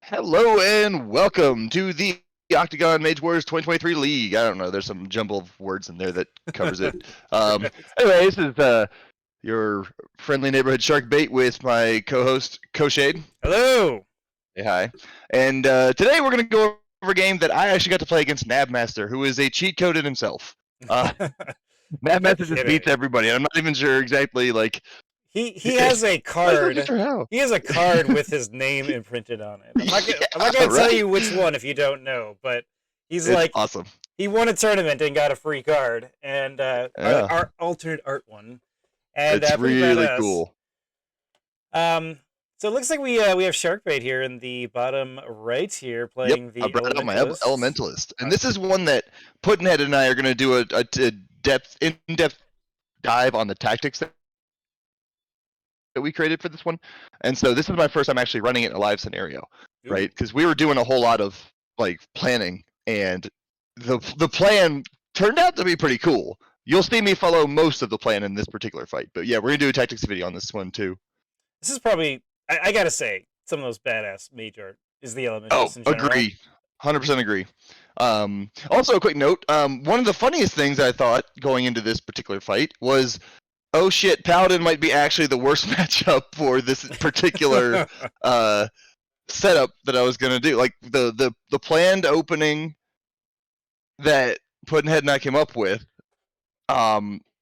Hello and welcome to the Octagon Mage Wars 2023 League. I don't know, there's some jumble of words in there that covers it. Anyway, this is your friendly neighborhood Sharkbait with my co-host Koshade. Hello. Hey, hi. And today we're going to go over a game that I actually got to play against Knabbmaster, who is a cheat code in himself. Knabbmaster just beats everybody. I'm not even sure exactly like. He has a card. Sure he has a card with his name imprinted on it. I'm not gonna tell you which one if you don't know, but it's like awesome. He won a tournament and got a free card, and our alternate art one. And it's really cool. So it looks like we have Sharkbait here in the bottom right here playing the Elementalist. Elementalist. And this is one that Puddnhead and I are going to do a in-depth dive on the tactics that we created for this one. And so this is my first time actually running it in a live scenario, right? Because we were doing a whole lot of like planning, and the plan turned out to be pretty cool. You'll see me follow most of the plan in this particular fight. But yeah, we're going to do a tactics video on this one too. This is probably, I gotta say, some of those badass mage art is the Elementalist in general. Agree. 100% agree. Also, a quick note, one of the funniest things I thought going into this particular fight was, oh shit, Paladin might be actually the worst matchup for this particular setup that I was going to do. Like, the planned opening that Puddnhead and I came up with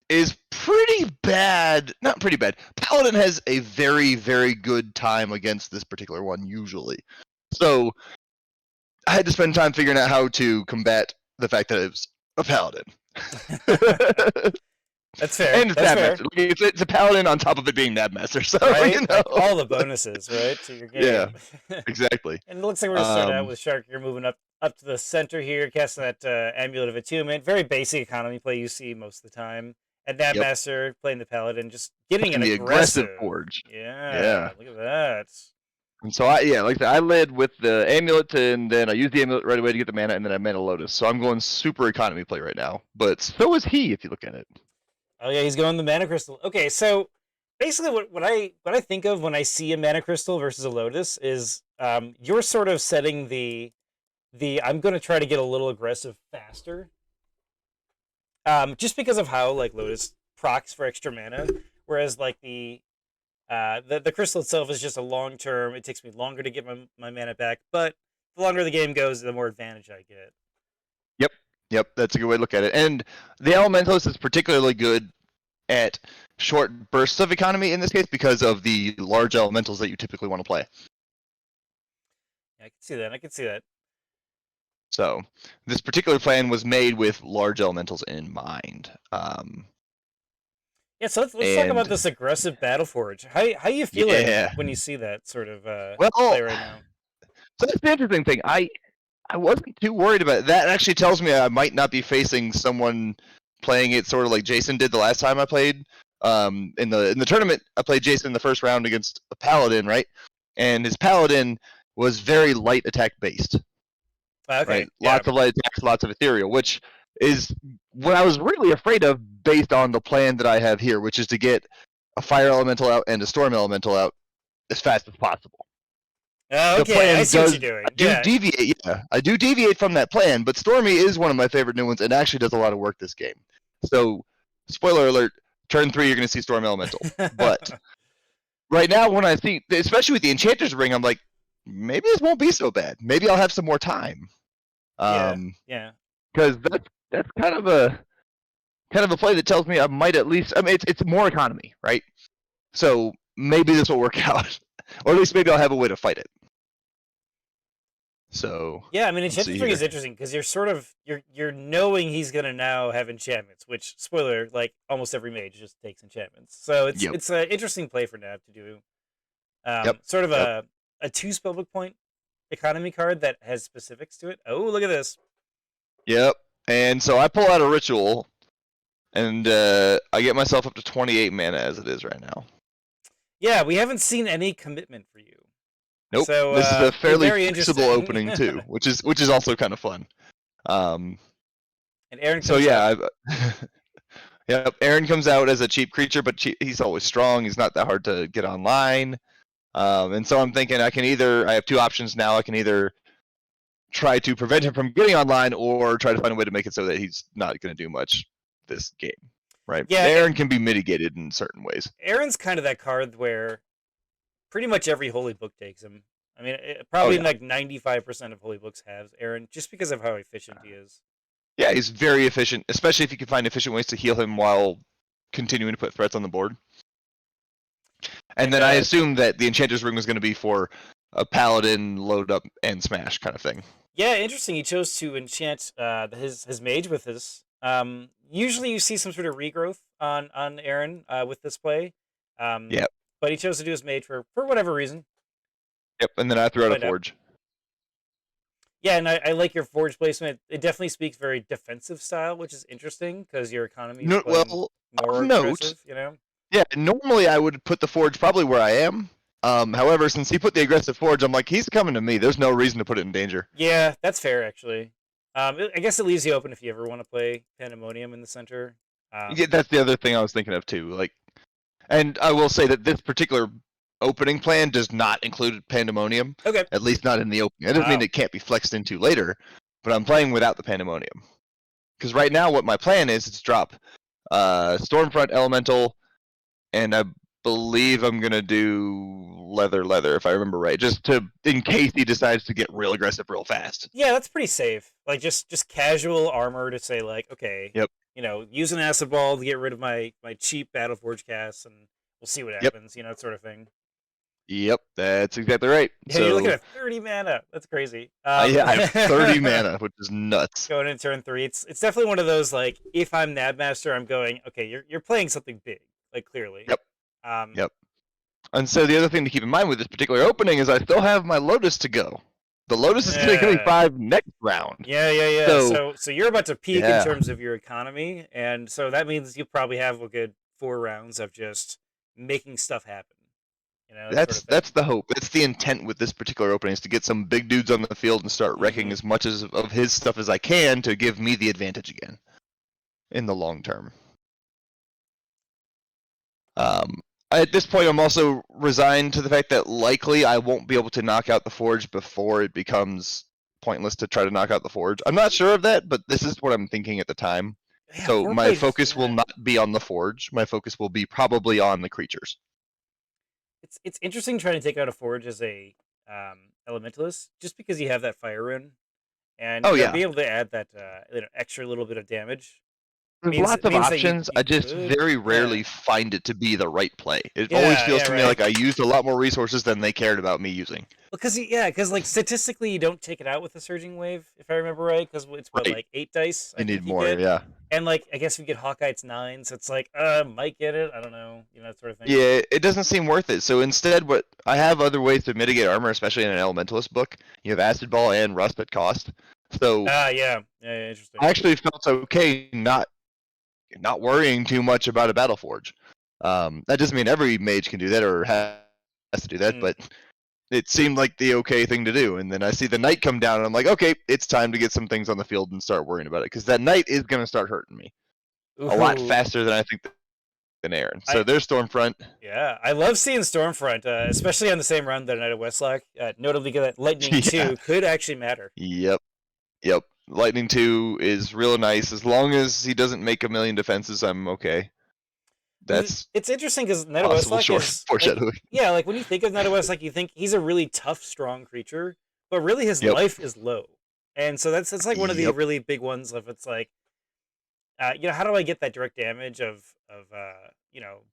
is pretty bad. Not pretty bad. Paladin has a very, very good time against this particular one, usually. So, I had to spend time figuring out how to combat the fact that it was a Paladin. That's fair. And it's Knabbmaster. It's a Paladin on top of it being Knabbmaster. So, right? you know. Like all the bonuses, right, to your game. Yeah, exactly. And it looks like we're going to start out with Shark. You're moving up to the center here, casting that Amulet of Attunement. Very basic economy play you see most of the time. And Knabbmaster playing the Paladin, just getting an aggressive forge. Yeah, look at that. And so I led with the Amulet, and then I used the Amulet right away to get the mana, and then I Mana Lotus. So I'm going super economy play right now. But so is he, if you look at it. Oh yeah, he's going the Mana Crystal. Okay, so basically what I think of when I see a Mana Crystal versus a Lotus is you're sort of setting the I'm going to try to get a little aggressive faster. Just because of how like Lotus procs for extra mana, whereas like the crystal itself is just a long term. It takes me longer to get my mana back, but the longer the game goes, the more advantage I get. Yep, that's a good way to look at it. And the Elementalist is particularly good at short bursts of economy in this case because of the large elementals that you typically want to play. Yeah, I can see that. So this particular plan was made with large elementals in mind. Yeah, so let's talk about this aggressive Battle Forge. How you feeling when you see that sort of play right now? So that's the interesting thing. I wasn't too worried about it. That actually tells me I might not be facing someone playing it sort of like Jason did the last time I played. In the tournament, I played Jason in the first round against a Paladin, right? And his Paladin was very light attack based. Okay. Right? Lots of light attacks, lots of ethereal, which is what I was really afraid of based on the plan that I have here, which is to get a fire elemental out and a storm elemental out as fast as possible. Okay, I see what you're doing. I do deviate from that plan, but Stormy is one of my favorite new ones and actually does a lot of work this game. So, spoiler alert, turn 3 you're going to see Storm Elemental. But right now when I see, especially with the Enchanter's Ring, I'm like, maybe this won't be so bad. Maybe I'll have some more time. Yeah. Because that's kind of a play that tells me I might at least, I mean, it's more economy, right? So maybe this will work out. Or at least maybe I'll have a way to fight it. So yeah, I mean, Enchantress Ring is interesting because you're sort of you're knowing he's gonna now have enchantments, which spoiler, like almost every mage just takes enchantments. So it's an interesting play for Nab to do. Sort of a 2 spellbook point economy card that has specifics to it. Oh, look at this. Yep. And so I pull out a ritual, and I get myself up to 28 mana as it is right now. Yeah, we haven't seen any commitment for you. Nope. So, this is a fairly flexible opening too, which is also kind of fun. And Aaron. Yep. Aaron comes out as a cheap creature, but he's always strong. He's not that hard to get online. And so I'm thinking I have two options now. I can either try to prevent him from getting online or try to find a way to make it so that he's not going to do much this game, right? Yeah, Aaron can be mitigated in certain ways. Aaron's kind of that card where pretty much every holy book takes him. I mean, probably like 95% of holy books have Aaron, just because of how efficient he is. Yeah, he's very efficient, especially if you can find efficient ways to heal him while continuing to put threats on the board. And then I assume that the Enchanter's Ring was going to be for a Paladin, load up, and smash kind of thing. Yeah, interesting. He chose to enchant his Mage with this. Usually you see some sort of regrowth on Aaron with this play. Yep. But he chose to do his Mage for whatever reason. Yep, and then I threw out a Forge. Yeah, and I like your Forge placement. It definitely speaks very defensive style, which is interesting because your economy is more aggressive, you know? Yeah, normally I would put the Forge probably where I am. However, since he put the aggressive Forge, I'm like, he's coming to me. There's no reason to put it in danger. Yeah, that's fair, actually. I guess it leaves you open if you ever want to play Pandemonium in the center. Yeah, that's the other thing I was thinking of, too. Like, and I will say that this particular opening plan does not include Pandemonium. Okay. At least not in the opening. That doesn't mean it can't be flexed into later, but I'm playing without the Pandemonium. Because right now, what my plan is drop Stormfront Elemental, and I believe I'm gonna do leather, if I remember right, just in case he decides to get real aggressive real fast. Yeah, that's pretty safe. Like just casual armor to say like, okay, yep, use an acid ball to get rid of my cheap Battleforge casts, and we'll see what happens. That sort of thing. Yep, that's exactly right. Yeah, so, you're looking at 30 mana. That's crazy. Yeah, I have 30 mana, which is nuts. Going into turn 3, it's definitely one of those like, if I'm Knabbmaster, I'm going, okay, you're playing something big, like clearly. Yep. Yep. And so the other thing to keep in mind with this particular opening is I still have my Lotus to go. The Lotus is going to give me 5 next round. Yeah. So you're about to peak in terms of your economy, and so that means you probably have a good 4 rounds of just making stuff happen. That's the hope. That's the intent with this particular opening, is to get some big dudes on the field and start wrecking as much of his stuff as I can to give me the advantage again in the long term. At this point, I'm also resigned to the fact that likely I won't be able to knock out the Forge before it becomes pointless to try to knock out the Forge. I'm not sure of that, but this is what I'm thinking at the time. Yeah, so my focus will not be on the Forge. My focus will be probably on the creatures. It's interesting trying to take out a Forge as a Elementalist, just because you have that Fire Rune, and be able to add that extra little bit of damage. There's lots of options. I just very rarely find it to be the right play. It always feels to me like I used a lot more resources than they cared about me using. Because like statistically, you don't take it out with a Surging Wave, if I remember right, because it's like 8 dice. I need more, yeah. And like I guess if you get Hawkeye, it's 9, so it's like might get it. I don't know, that sort of thing. Yeah, it doesn't seem worth it. So instead, I have other ways to mitigate armor, especially in an Elementalist book. You have Acid Ball and Rust at cost. So yeah, interesting. I actually felt okay not worrying too much about a Battleforge. That doesn't mean every mage can do that or has to do that, but it seemed like the okay thing to do. And then I see the Knight come down, and I'm like, okay, it's time to get some things on the field and start worrying about it, because that Knight is going to start hurting me a lot faster than I think than Aaron. So there's Stormfront. Yeah, I love seeing Stormfront, especially on the same run that Knight of Westlock. Notably, that Lightning 2 could actually matter. Yep. Lightning 2 is real nice. As long as he doesn't make a million defenses, I'm okay. It's interesting because Knight of Westlock is foreshadowing. Like when you think of Knight of Westlock, you think he's a really tough, strong creature, but really his life is low, and so that's like one of the really big ones. Of it's like, how do I get that direct damage of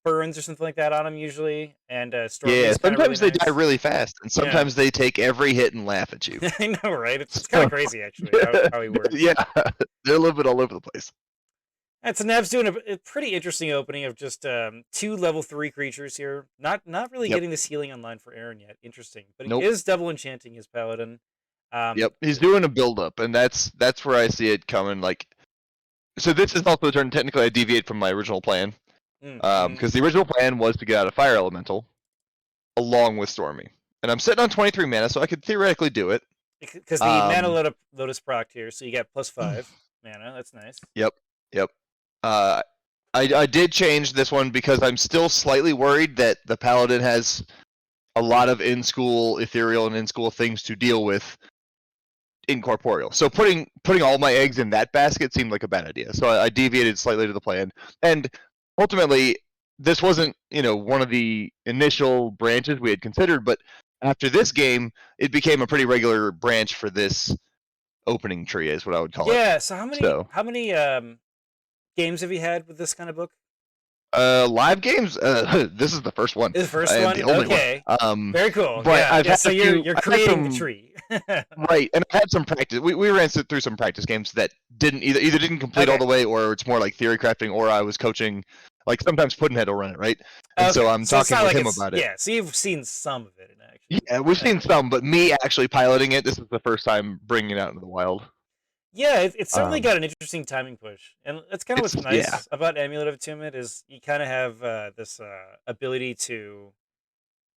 burns or something like that on him usually? And sometimes they die really fast, and sometimes they take every hit and laugh at you. I know, right? It's kind of crazy actually how he works. Yeah, they're a little bit all over the place. And so Nav's doing a pretty interesting opening of just 2 level 3 creatures here. Not really getting this healing online for Aaron yet. Interesting, but he is double enchanting his Paladin. He's doing a build up, and that's where I see it coming. Like, so this is also a turn. Technically, I deviate from my original plan, because the original plan was to get out a Fire Elemental along with Stormy, and I'm sitting on 23 mana, so I could theoretically do it. Because the mana Lotus proc here, so you get +5 mana. That's nice. Yep. I did change this one because I'm still slightly worried that the Paladin has a lot of in-school ethereal and in-school things to deal with incorporeal. So putting all my eggs in that basket seemed like a bad idea. So I deviated slightly to the plan, and ultimately this wasn't one of the initial branches we had considered, but after this game, it became a pretty regular branch for this opening tree, is what I would call it. Yeah. So how many games have you had with this kind of book? Live games. This is the first one. The first and one. the only Okay. one. Very cool. But Yeah. I've had so a few, you're I've had creating the some- tree. Right, and I had some practice. We ran through some practice games that didn't either didn't complete all Okay. the way, or it's more like theory crafting, or I was coaching. Like sometimes Puddnhead will run it, right? And so I'm it's talking not with like him about it. Yeah. So you've seen some of it in action. Yeah, we've seen some, but me actually piloting it, this is the first time bringing it out into the wild. Yeah, it's certainly got an interesting timing push, and that's kind of what's nice about Amulet of Attunement is you kind of have this ability to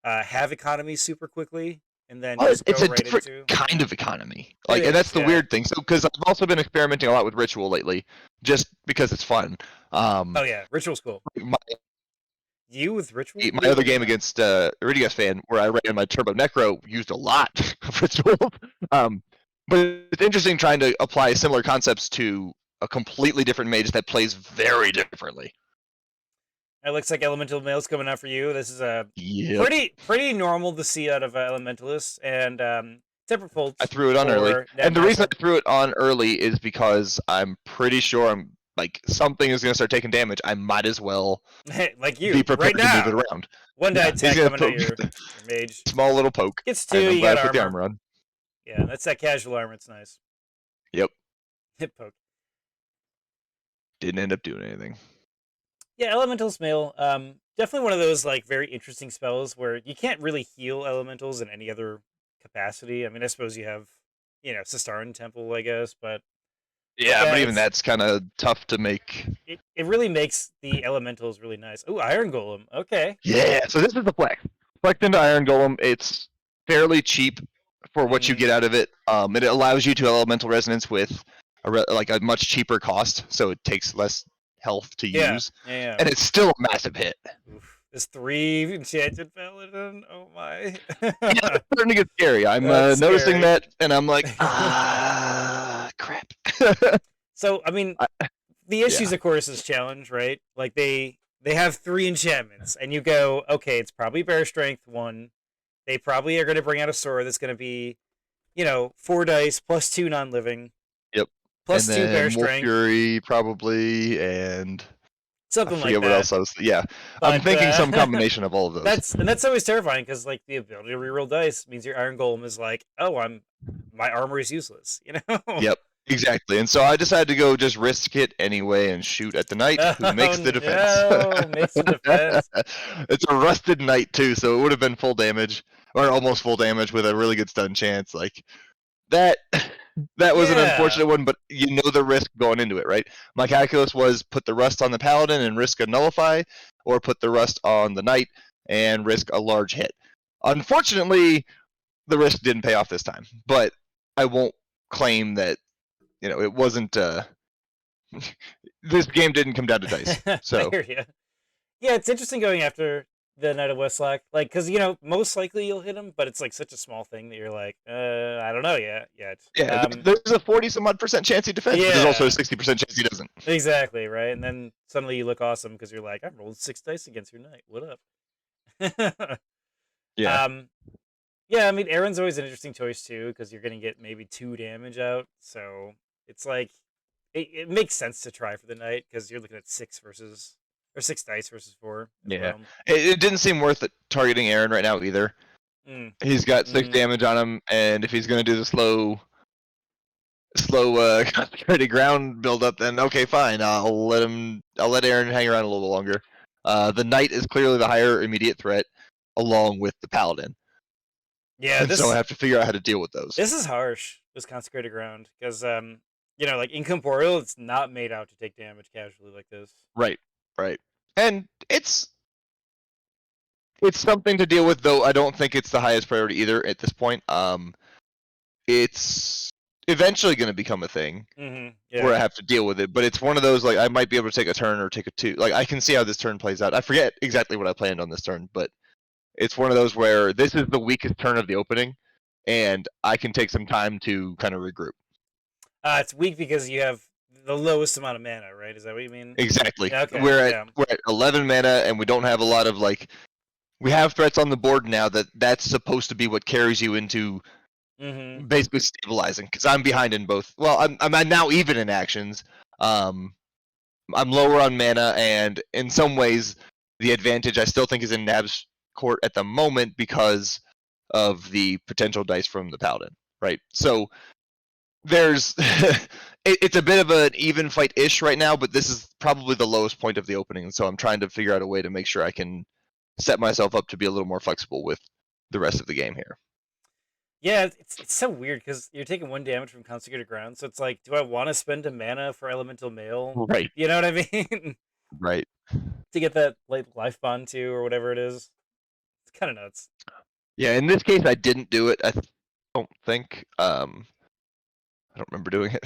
have economy super quickly, and then just it's go a right different into kind of economy. It And that's is, the yeah. weird thing. So because I've also been experimenting a lot with ritual lately, just because it's fun. Oh yeah, ritual's cool. My You with ritual? other game against Iridius fan, where I ran my Turbo Necro, used a lot of ritual. But it's interesting trying to apply similar concepts to a completely different mage that plays very differently. It looks like Elemental Mail's coming out for you. This is a Yep. pretty normal to see out of Elementalist, and Temper Folds. I threw it on early, and the reason I threw it on early is because I'm pretty sure I'm like something is going to start taking damage. I might as well like you be prepared right now. to move it around. One die attack coming at your mage. Small little poke. Gets two. You glad got I put the armor. armor on. Yeah, that's that casual armor. It's nice. Yep. Hit poke. Didn't end up doing anything. Yeah, Elemental's Mail. Definitely one of those like very interesting spells where you can't really heal elementals in any other capacity. I mean, I suppose you have, Sistaran Temple, I guess, but but even that's kind of tough to make. It really makes the elementals really nice. Oh, Iron Golem. Okay. Yeah, so this is the flex. Flex into Iron Golem. It's fairly cheap for what you get out of it. It allows you to elemental resonance with a much cheaper cost, so it takes less health to use. Yeah. And it's still a massive hit. Oof. This 3 enchanted paladin. Oh my. Yeah, it's starting to get scary. I'm noticing that, and I'm like, crap. So I mean, the issues, of course, is challenge, right? Like they have 3 enchantments, and you go, okay, it's probably bear strength 1. They probably are going to bring out a sword that's going to be, 4 dice plus 2 non-living. Yep. Plus and 2 bear Wolf strength. Fury probably, and something I forget like that. what else I was. Yeah, but, I'm thinking some combination of all of those. That's always terrifying because like the ability to reroll dice means your Iron Golem is like, oh, my armor is useless. Yep. Exactly, and so I decided to go just risk it anyway and shoot at the knight who makes the defense. No, makes the defense. It's a rusted knight too, so it would have been full damage or almost full damage with a really good stun chance. Like that was an unfortunate one, but you know the risk going into it, right? My calculus was put the rust on the paladin and risk a nullify, or put the rust on the knight and risk a large hit. Unfortunately, the risk didn't pay off this time, but I won't claim that. It wasn't. This game didn't come down to dice. So yeah, it's interesting going after the Knight of Westlock, like because most likely you'll hit him, but it's like such a small thing that you're like, I don't know yet. Yeah, there's a 40-some-odd% chance he defends, but there's also a 60% chance he doesn't. Exactly right, and then suddenly you look awesome because you're like, I rolled 6 dice against your knight. What up? Yeah. Yeah, I mean, Aaron's always an interesting choice too because you're gonna get maybe 2 damage out, so it's like it makes sense to try for the knight because you're looking at 6 dice versus 4. Yeah, it didn't seem worth it targeting Aaron right now either. He's got 6 damage on him, and if he's gonna do the slow consecrated ground build up, then okay, fine. I'll let Aaron hang around a little longer. The knight is clearly the higher immediate threat, along with the paladin. Yeah, so I have to figure out how to deal with those. This is harsh, this consecrated ground, because like incorporeal, it's not made out to take damage casually like this. Right, and it's something to deal with, though I don't think it's the highest priority either at this point. It's eventually going to become a thing where I have to deal with it, but it's one of those like I might be able to take a turn or take a 2. Like I can see how this turn plays out. I forget exactly what I planned on this turn, but it's one of those where this is the weakest turn of the opening, and I can take some time to kind of regroup. It's weak because you have the lowest amount of mana, right? Is that what you mean? Exactly. Okay. We're at 11 mana, and we don't have a lot of like. We have threats on the board now that's supposed to be what carries you into basically stabilizing. Because I'm behind in both. Well, I'm now even in actions. I'm lower on mana, and in some ways, the advantage I still think is in Nab's court at the moment because of the potential dice from the Paladin, right? So there's it's a bit of an even fight-ish right now, but this is probably the lowest point of the opening, so I'm trying to figure out a way to make sure I can set myself up to be a little more flexible with the rest of the game here. Yeah, it's so weird because you're taking 1 damage from Consecrated Ground, so it's like, do I want to spend a mana for Elemental Mail? Right. You know what I mean? Right. To get that like life bond 2 or whatever it is. It's kind of nuts. Yeah, in this case I didn't do it. I don't think. I don't remember doing it.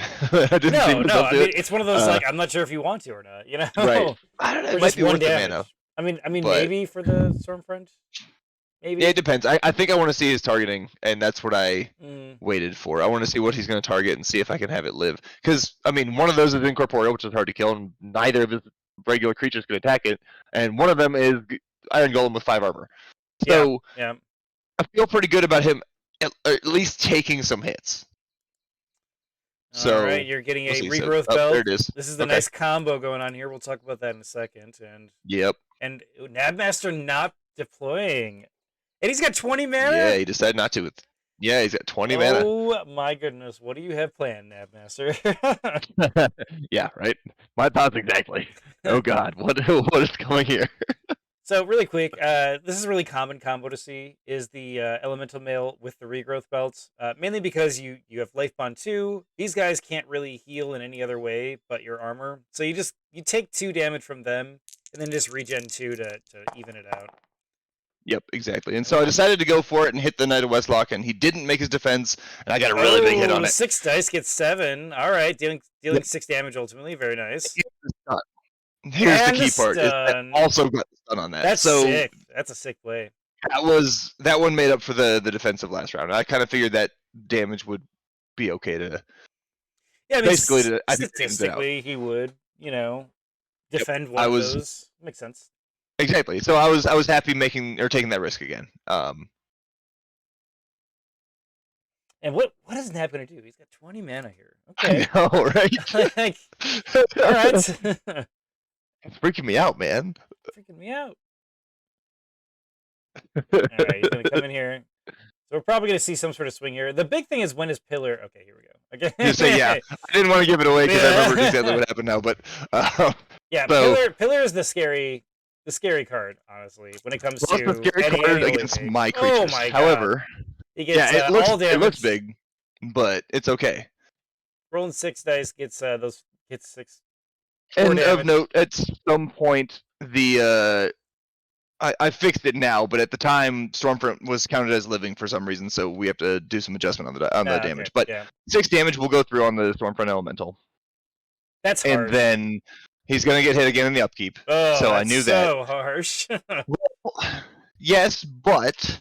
I didn't see myself I do mean, it. it's one of those like I'm not sure if you want to or not. You know? Right. I don't know. Or It just might be 1 worth the damage. mana. I mean, but... maybe for the Stormfront. Maybe. Yeah, it depends. I think I want to see his targeting, and that's what I waited for. I want to see what he's going to target and see if I can have it live. Because, I mean, one of those is incorporeal, which is hard to kill, and neither of his regular creatures can attack it. And one of them is Iron Golem with 5 armor. So, yeah. I feel pretty good about him at least taking some hits. So, all right, you're getting a regrowth belt. There it is. This is the nice combo going on here. We'll talk about that in a second. And yep. And Knabbmaster not deploying. And he's got 20 mana? Yeah, he decided not to. Yeah, he's got 20 mana. Oh my goodness. What do you have planned, Knabbmaster? Yeah, right? My thoughts exactly. Oh god, what is coming here? So really quick, this is a really common combo to see, is the Elemental Mail with the regrowth belts. Mainly because you have Life Bond 2. These guys can't really heal in any other way but your armor. So you take 2 damage from them, and then just regen 2 to even it out. Yep, exactly. And so I decided to go for it and hit the Knight of Westlock, and he didn't make his defense, and I got a really big hit on it. 6 dice gets 7. All right, dealing 6 damage ultimately. Very nice. Here's the key part. I also got the stun on that. That's sick. That's a sick play. That one made up for the defensive last round. I kind of figured that damage would be okay to. Yeah, I mean, basically, statistically, he would, defend one of those. Makes sense. Exactly. So I was happy taking that risk again. And what is Nab gonna do? He's got 20 mana here. Okay. I know, right? All right. It's freaking me out, man. Freaking me out. All right, he's gonna come in here. So we're probably gonna see some sort of swing here. The big thing is when his pillar. Okay, here we go. Okay. You say yeah. I didn't want to give it away because I remember exactly what happened now, but. Yeah, so, pillar is the scary card, honestly, when it comes to the scary card against my creatures. Oh my god. However, he gets, all damage. It looks big, but it's okay. Rolling 6 dice gets 6. And of note, at some point, I fixed it now, but at the time, Stormfront was counted as living for some reason, so we have to do some adjustment on the damage. But 6 damage will go through on the Stormfront Elemental. That's hard. And then he's going to get hit again in the upkeep. Oh, so I knew that. So harsh. Well, yes, but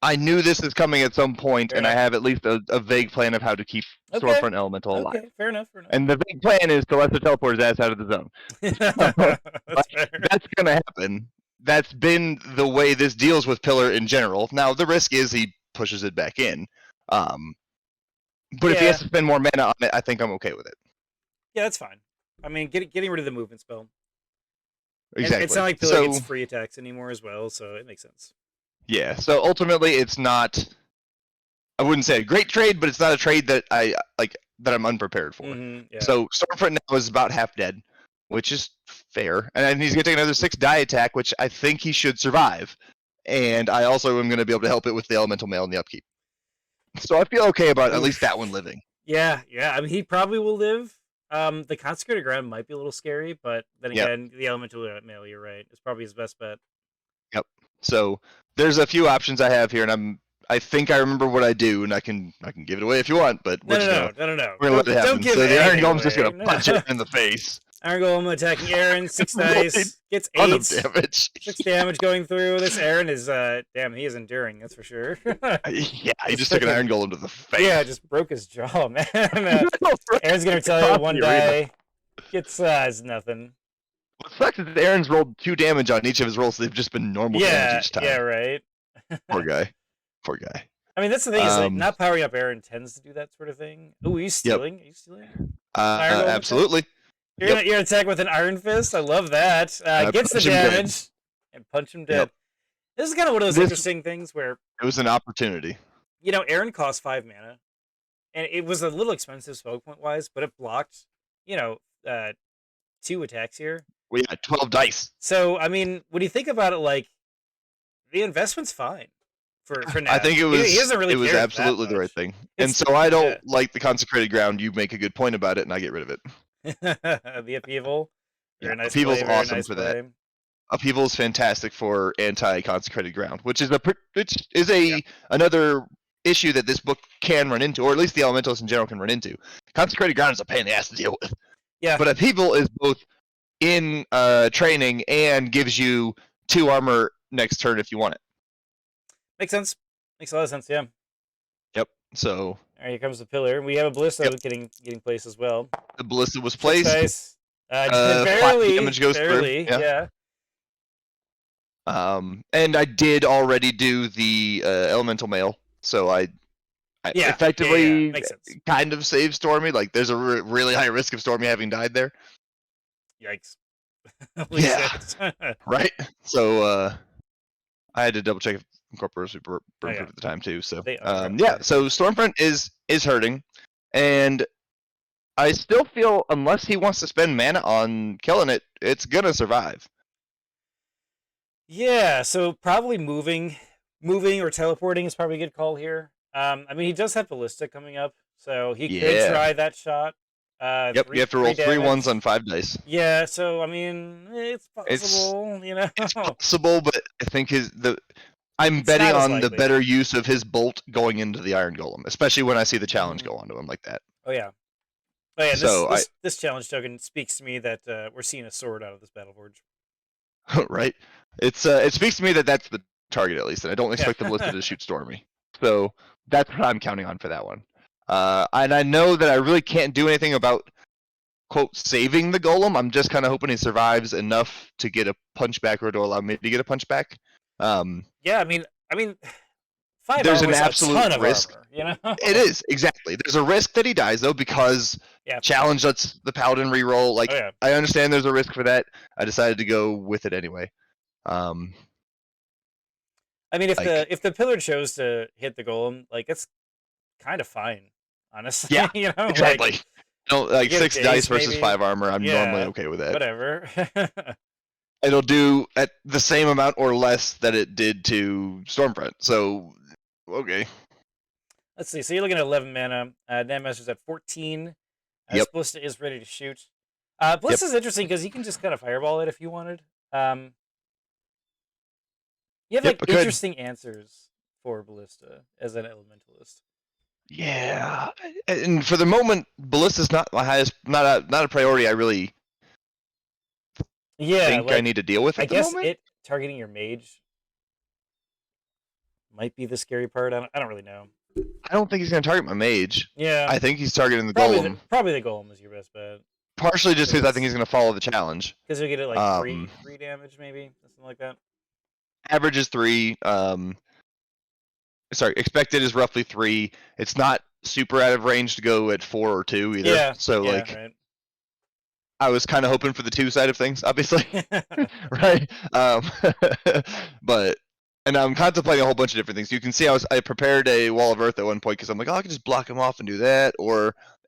I knew this is coming at some point, and I have at least a vague plan of how to keep Stormfront Elemental alive. Okay, fair enough. And the vague plan is to let the teleport his ass out of the zone. That's going to happen. That's been the way this deals with Pillar in general. Now, the risk is he pushes it back in. But if he has to spend more mana on it, I think I'm okay with it. Yeah, that's fine. I mean, getting rid of the movement spell. Exactly. And it's not like Pillar gets free attacks anymore as well, so it makes sense. Yeah, so ultimately it's not, I wouldn't say a great trade, but it's not a trade that that I'm unprepared for. So Stormfront now is about half dead, which is fair. And then he's going to take another 6 die attack, which I think he should survive. And I also am going to be able to help it with the Elemental Mail and the upkeep. So I feel okay about at least that one living. Yeah. I mean, he probably will live. The Consecrated Ground might be a little scary, but then again, the Elemental Mail, you're right, is probably his best bet. Yep. So there's a few options I have here, and I think I remember what I do, and I can give it away if you want, but no. We're gonna let it happen. Don't give so the Iron Golem's away. just gonna punch it in the face. Iron Golem attacking Aaron, 6 Really dice, gets ton of 8. damage. 6 damage going through. This Aaron is, damn, he is enduring, that's for sure. Yeah, he just took an freaking, Iron Golem to the face. yeah, just broke his jaw, man. Right Aaron's gonna tell you across 1 the arena. die. Gets, is nothing. What sucks is that Aaron's rolled 2 damage on each of his rolls. They've just been normal damage each time. Yeah, right. Poor guy. Poor guy. I mean, that's the thing is like not powering up Aaron tends to do that sort of thing. Oh, are you stealing? Are you stealing? Absolutely. You're gonna attack with an Iron Fist. I love that. Gets the damage and punch him dead. Yep. This is kind of one of those interesting things where it was an opportunity. You know, Aaron cost 5 mana, and it was a little expensive spell point wise, but it blocked, you know, 2 attacks here. We had 12 dice. So I mean, when you think about it, like the investment's fine. For now. I think it was. He doesn't really. It was absolutely the right thing, and so I don't like the consecrated ground. You make a good point about it, and I get rid of it. The upheaval. Yeah, nice upheaval's play, awesome nice for play. that. Upheaval is fantastic for anti-consecrated ground, which is another issue that this book can run into, or at least the elementalists in general can run into. Consecrated ground is a pain in the ass to deal with. Yeah. But upheaval is both in training and gives you 2 armor next turn if you want it. Makes sense. Makes a lot of sense, yeah. Yep. So. All right, here comes the pillar. We have a ballista getting placed as well. The ballista was placed. Nice. Barely. Damage goes barely, through. Yeah. And I did already do the elemental mail, so I effectively kind of saved Stormy. Like, there's a really high risk of Stormy having died there. Yikes. Yeah. Right. So I had to double check if Incorporated were burned at the time too. So so Stormfront is hurting, and I still feel unless he wants to spend mana on killing it, it's gonna survive. Yeah, so probably moving or teleporting is probably a good call here. I mean, he does have Ballista coming up, so he could try that shot. You have to roll 3 ones on 5 dice. Yeah, so I mean, it's possible, you know. It's possible, but I think I'm betting on the better use of his bolt going into the Iron Golem, especially when I see the challenge go onto him like that. Oh yeah. This challenge token speaks to me that we're seeing a sword out of this Battleforge. Right. It speaks to me that that's the target at least, and I don't expect the Ballista to shoot Stormy. So that's what I'm counting on for that one. And I know that I really can't do anything about quote saving the Golem. I'm just kind of hoping he survives enough to get a punchback or to allow me to get a punchback. Yeah, I mean, 5 there's an absolute risk. Armor, you know? It is exactly. There's a risk that he dies though because challenge lets the Paladin reroll. Like I understand there's a risk for that. I decided to go with it anyway. I mean, if the pillar chose to hit the Golem, like it's kind of fine, honestly. Yeah, you know, exactly. Like 6 dice versus maybe. 5 armor. I'm normally okay with that. Whatever. It'll do at the same amount or less that it did to Stormfront. So, okay. Let's see. So you're looking at 11 mana. Knabbmaster's at 14. Ballista is ready to shoot. Ballista's interesting because you can just kind of fireball it if you wanted. You have interesting answers for Ballista as an Elementalist. Yeah, and for the moment, Ballista's not my highest, not a priority. I really think I need to deal with. I guess it targeting your Mage might be the scary part. I don't really know. I don't think he's going to target my Mage. Yeah, I think he's targeting the Golem. Probably the Golem is your best bet. Partially just because I think he's going to follow the challenge. Because you'll get it like 3 damage, maybe something like that. Average is 3. Sorry, expected is roughly 3. It's not super out of range to go at 4 or 2 either. Yeah. So I was kind of hoping for the 2 side of things, obviously. Right. And I'm contemplating a whole bunch of different things. You can see I prepared a Wall of Earth at one point because I'm like, I can just block him off and do that.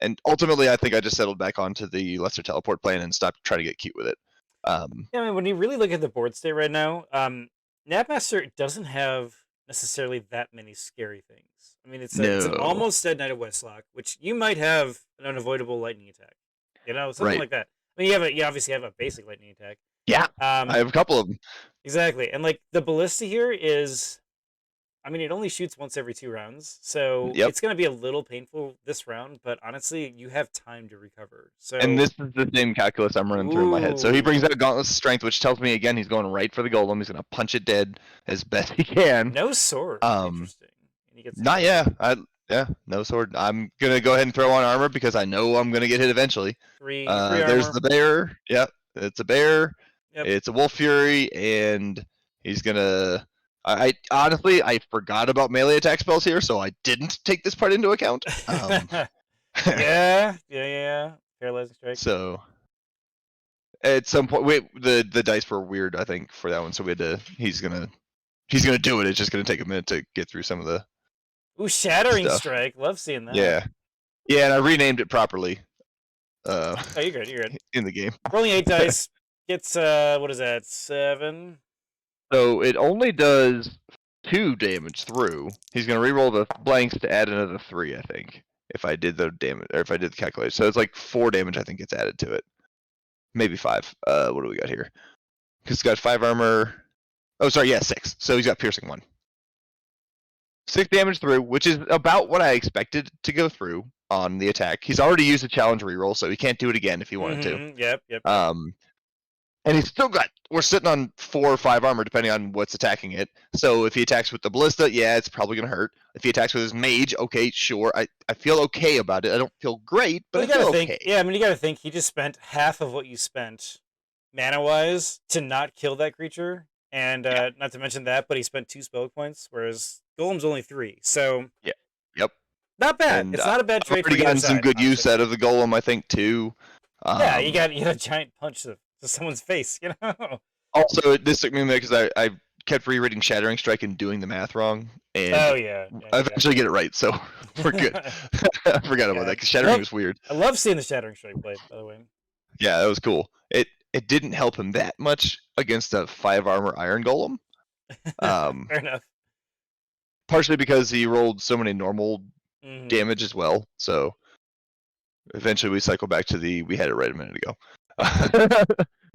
And ultimately, I think I just settled back onto the lesser teleport plan and stopped trying to get cute with it. I mean, when you really look at the board state right now, Knabbmaster doesn't have necessarily that many scary things. I mean, it's an almost dead Knight of Westlock, which you might have an unavoidable lightning attack. You know, something like that. I mean, you obviously have a basic lightning attack. Yeah, I have a couple of them. Exactly, and like the Ballista here is, I mean, it only shoots once every 2 rounds, so Yep. it's going to be a little painful this round. But honestly, you have time to recover. And So, this is the same calculus I'm running through in my head. So he brings out Gauntlet's Strength, which tells me again he's going right for the golem. He's gonna punch it dead as best he can. no sword. Interesting. And he gets Not no sword. I'm gonna go ahead and throw on armor because I know I'm gonna get hit eventually. three There's armor. the bear. Yep, it's a bear. Yep. It's a wolf fury, and he's gonna. I honestly I forgot about melee attack spells here, so I didn't take this part into account. Yeah. Paralyzing strike. So at some point, the dice were weird. I think for that one, so we had to. He's gonna do it. It's just gonna take a minute to get through some of the. Ooh, shattering stuff. strike. Love seeing that. Yeah, and I renamed it properly. Oh, you're good. You're good. In the game. Rolling 8 dice gets what is that? 7. So it only does 2 damage through. He's gonna reroll the blanks to add another 3, I think. If I did the damage, or if I did the calculation, so it's like 4 damage. I think gets added to it. Maybe 5. What do we got here? Because he's got 5 armor. Oh, sorry, yeah, 6. So he's got piercing 1. 6 damage through, which is about what I expected to go through on the attack. He's already used a challenge reroll, so he can't do it again if he wanted to. Yep. And he's still got. We're sitting on 4 or 5 armor, depending on what's attacking it. So if he attacks with the ballista, yeah, it's probably gonna hurt. If he attacks with his mage, okay, sure. I feel okay about it. I don't feel great, but I feel okay. Yeah, I mean, you gotta think he just spent half of what you spent mana-wise to not kill that creature, and not to mention that, but he spent 2 spell points, whereas Golem's only 3. So Yep. Not bad. And, it's not a bad trade. I've already gotten some good use out of the golem, I think, too. Yeah, you got a giant punch to someone's face, you know. Also, this took me a minute because I kept rereading Shattering Strike and doing the math wrong, and I eventually get it right, so we're good. I forgot about that because Shattering was weird. I love seeing the Shattering Strike played, by the way. Yeah, that was cool. It didn't help him that much against a 5 armor Iron Golem. Fair enough. Partially because he rolled so many normal damage as well, so eventually we cycle back to we had it right a minute ago.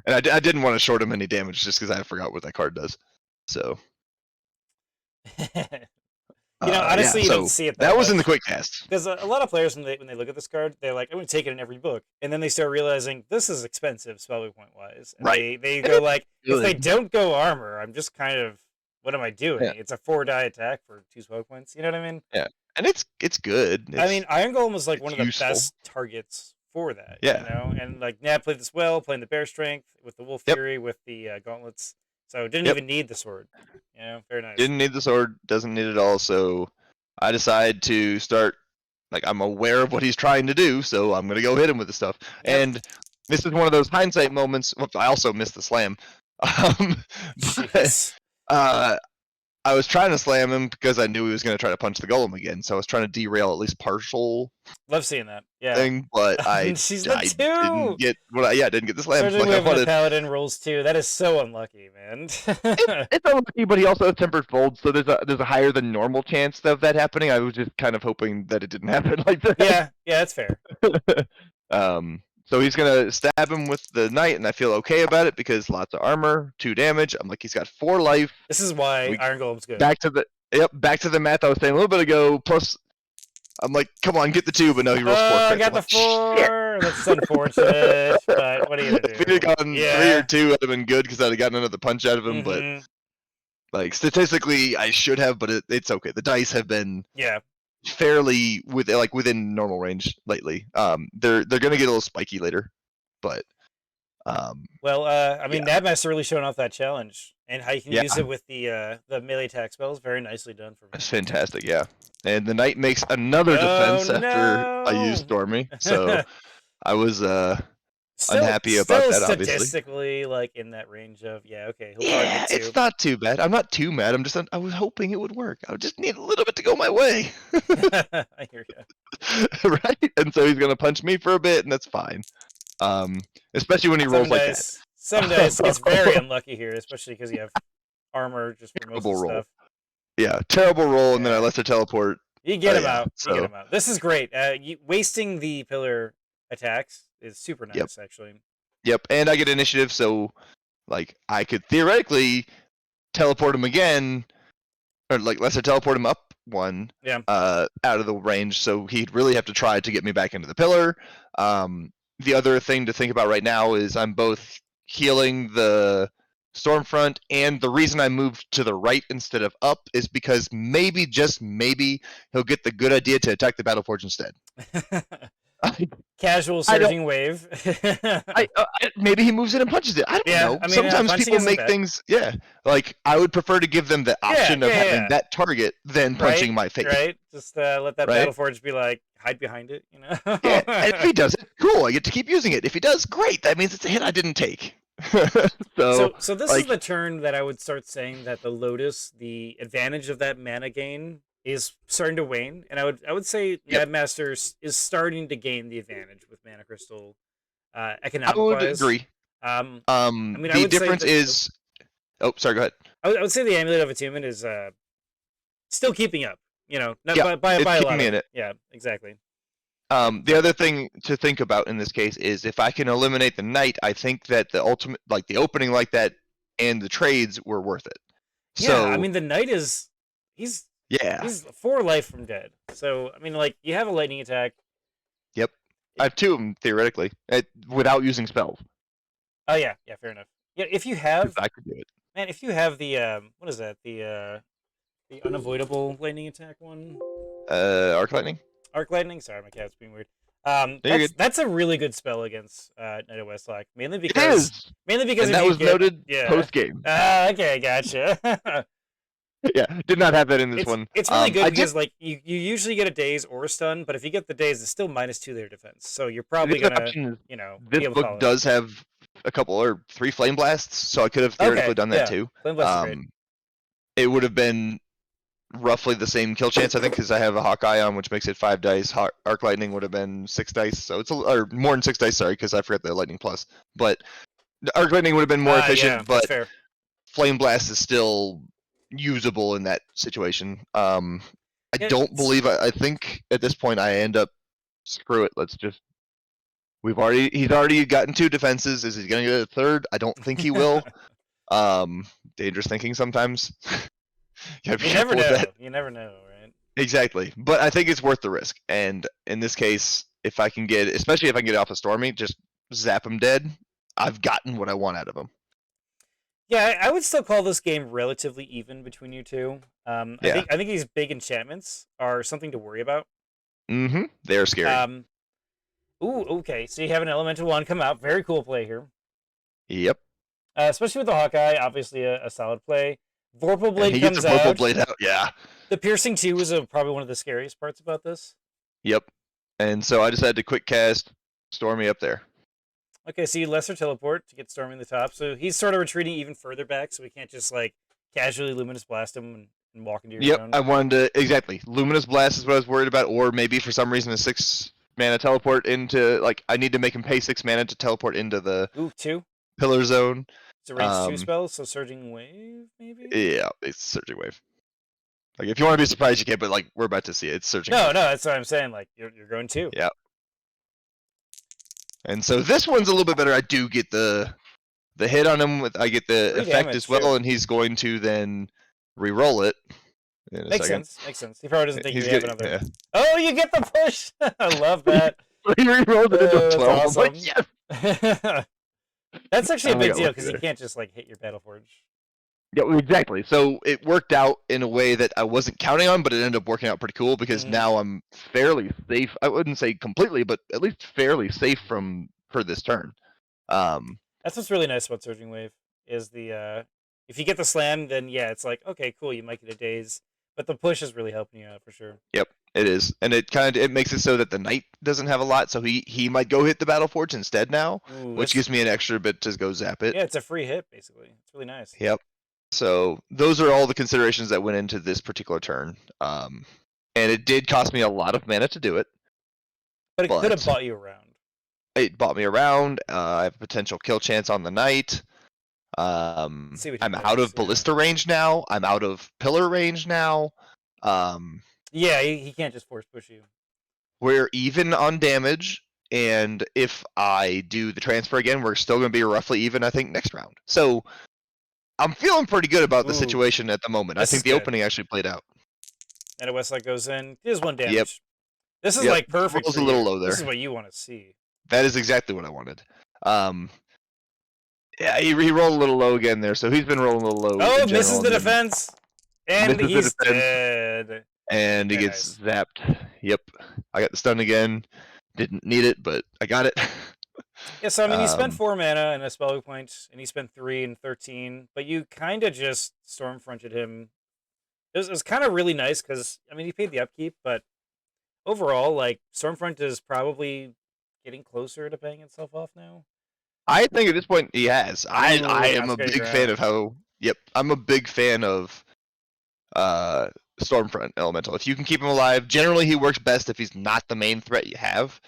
And I didn't want to short him any damage just because I forgot what that card does. So, honestly, you don't see it. That was in the quick cast. Because a lot of players, when they look at this card, they're like, "I'm going to take it in every book," and then they start realizing this is expensive spell point wise. And right. They go like, if they don't go armor, I'm just kind of, what am I doing? Yeah. It's a 4-die attack for 2 spell points. You know what I mean? Yeah, and it's good. I mean, Iron Golem was like one of the best targets for that. Yeah. You know, and like Nab played this well, playing the Bear Strength with the Wolf Fury with the gauntlets. So didn't even need the sword. You know, very nice. Didn't need the sword. Doesn't need it all. So I decide to start. Like, I'm aware of what he's trying to do, so I'm gonna go hit him with the stuff. Yep. And this is one of those hindsight moments. Well, I also missed the slam. I was trying to slam him because I knew he was going to try to punch the golem again, so I was trying to derail at least partial. Love seeing that. Yeah. Thing, but I didn't get didn't get the slam. Especially like when the Paladin rolls 2. That is so unlucky, man. It's unlucky, but he also has tempered fold, so there's a higher than normal chance of that happening. I was just kind of hoping that it didn't happen like that. Yeah, that's fair. So he's gonna stab him with the knight, and I feel okay about it because lots of armor, 2 damage. I'm like, he's got 4 life. This is why Iron Golem's good. Back to the math I was saying a little bit ago. Plus, I'm like, come on, get the 2, but no, he rolls 4. I got the 4. That's unfortunate, but what are you gonna do? If he'd have gotten 3 or 2, I'd have been good because I'd have gotten another punch out of him. But like statistically, I should have, but it's okay. The dice have been fairly within normal range lately. They're gonna get a little spiky later, but I mean, Knabbmaster really showing off that challenge and how you can use it with the melee attack spells. Very nicely done for me. That's fantastic, yeah. And the knight makes another defense after I used Stormy, so I was unhappy about that. Obviously, statistically, like in that range of he'll probably get 2. It's not too bad. I'm not too mad. I was hoping it would work. I would just need a little bit to go my way. I hear you. Right, and so he's gonna punch me for a bit, and that's fine. Especially when he rolls like that. Some dice gets very unlucky here, especially because you have armor just for most of the stuff. Yeah, terrible roll, and then I let her teleport. You get him out. You get him out. This is great. Wasting the pillar attacks is super nice, actually. Yep, and I get initiative, so like I could theoretically teleport him again or like lesser teleport him up 1 Yeah. out of the range, so he'd really have to try to get me back into the pillar. The other thing to think about right now is I'm both healing the Stormfront, and the reason I moved to the right instead of up is because maybe, just maybe, he'll get the good idea to attack the Battleforge instead. Casual I don't. surging wave. Maybe he moves in and punches it. I don't Yeah, know. I mean, Sometimes punching people isn't make bad. things. Yeah, like I would prefer to give them the option of having that target than punching Right, my face. right. Just let that Right? Battleforge be like, hide behind it, you know? Yeah, and if he does it, cool. I get to keep using it. If he does, great. That means it's a hit I didn't take. So, So this is like, the turn that I would start saying that the Lotus, the advantage of that mana gain is starting to wane, and I would say yep, Knabbmaster is starting to gain the advantage with Mana Crystal, I economic would wise. agree. I mean, I The would say difference that. is. Oh, sorry. Go ahead. I would say the Amulet of Attunement is still keeping up. You know, not Yeah, by it's a keeping lot me of in it. yeah, exactly. The other thing to think about in this case is if I can eliminate the knight, I think that the ultimate, like the opening like that, and the trades were worth it. Yeah, I So mean the Knight is he's yeah, he's 4 life from dead. So I mean, like you have a lightning attack. yep, I have 2 of them theoretically, without using spells. Oh yeah, yeah, fair enough. Yeah, if you If have I could do it. man, if you have the what is that? The unavoidable lightning attack one, Arc lightning. arc lightning. Sorry, my cat's being weird. There you go. That's a really good spell against Knight of Westlock, It is, mainly because and if that you was get noted yeah. post game. Okay, gotcha. Yeah, did not have that in this one. It's really good I did. because like you usually get a daze or a stun, but if you get the daze, it's still -2 their defense. So you're probably The other gonna, option is you know, be this able to book follow that. does have a couple or 3 flame blasts, so I could have theoretically Okay, done that yeah, too. flame blast is great. It would have been roughly the same kill chance, I think, because I have a Hawkeye on, which makes it 5 dice. Arc Lightning would have been 6 dice, so it's or more than 6 dice. Sorry, because I forgot the Lightning Plus. But the Arc Lightning would have been more Yeah, efficient, that's but fair. Flame Blast is still usable in that situation. I Yeah, don't believe. I think at this point I end up. Screw it. Let's just. He's already gotten 2 defenses. Is he going to get a third? I don't think he will. Dangerous thinking sometimes. You gotta be you never careful with know. that. You never know, right? Exactly. But I think it's worth the risk. And in this case, if I can get, especially if I can get off of Stormy, just zap him dead, I've gotten what I want out of him. Yeah, I would still call this game relatively even between you two. Yeah. I think these big enchantments are something to worry about. Mm-hmm. They're scary. Ooh, okay. So you have an elemental one come out. Very cool play here. Yep. Especially with the Hawkeye, obviously a solid play. Vorpal And Blade he gets a comes Vorpal out. Blade out. Yeah. The piercing 2 is probably one of the scariest parts about this. Yep. And so I decided to quick cast Stormy up there. Okay, so you lesser teleport to get Stormy in the top. So he's sort of retreating even further back, so we can't just like casually Luminous Blast him and walk into your Yep. zone. I wanted to exactly. Luminous Blast is what I was worried about, or maybe for some reason a 6 mana teleport into like I need to make him pay 6 mana to teleport into the Ooh, 2. pillar zone. It's a range 2 spell, so Surging Wave, maybe? Yeah, it's Surging Wave. Like, if you want to be surprised, you can, but, like, we're about to see it. It's Surging Wave. No, that's what I'm saying. Like, you're going 2. Yeah. And so this one's a little bit better. I do get the hit on him. I get the 3 effect damage, as well, too. and he's going to then re-roll it in a Makes second. sense. Makes sense. He probably doesn't think He's you have good. another. Yeah. Oh, you get the push! I love that. He re-rolled it into a 12. That's I'm like, awesome. yes! That's actually a I big got deal lucky because you there. can't just like hit your Battleforge. Yeah, well, exactly. So it worked out in a way that I wasn't counting on, but it ended up working out pretty cool because now I'm fairly safe. I wouldn't say completely, but at least fairly safe for this turn. That's what's really nice about Surging Wave is the if you get the slam, then yeah, it's like okay, cool, you might get a daze, but the push is really helping you out for sure. Yep, it is, and it makes it so that the knight doesn't have a lot, so he might go hit the Battleforge instead now, Ooh, which gives me an extra bit to go zap it. Yeah, it's a free hit basically. It's really nice. Yep. So those are all the considerations that went into this particular turn, and it did cost me a lot of mana to do it. But it could have bought you around. It bought me around. I have a potential kill chance on the knight. I'm out of ballista range now. I'm out of pillar range now. Yeah, he can't just force push you. We're even on damage, and if I do the transfer again, we're still going to be roughly even, I think, next round. So I'm feeling pretty good about the Ooh, situation at the moment. I this is think the good. opening actually played out. And a Westlake goes in. He does 1 damage. Yep. This is Yep. like perfect Roll's for a little you. low there. This is what you want to see. That is exactly what I wanted. Yeah, he rolled a little low again there, so he's been rolling a little low. Oh, in misses general, the and then defense. And misses the he's defense, dead. and he Very gets nice. zapped. Yep. I got the stun again. Didn't need it, but I got it. Yeah, so I mean, you spent Um, 4 mana and a spell point, and he spent 3 and 13, but you kind of just stormfronted him. It was kind of really nice because I mean, he paid the upkeep, but overall, like Stormfront is probably getting closer to paying itself off now. I think at this point he has. I Ooh, am a consecrated big fan ground. of how. Yep, I'm a big fan of Stormfront Elemental. If you can keep him alive, generally he works best if he's not the main threat you have.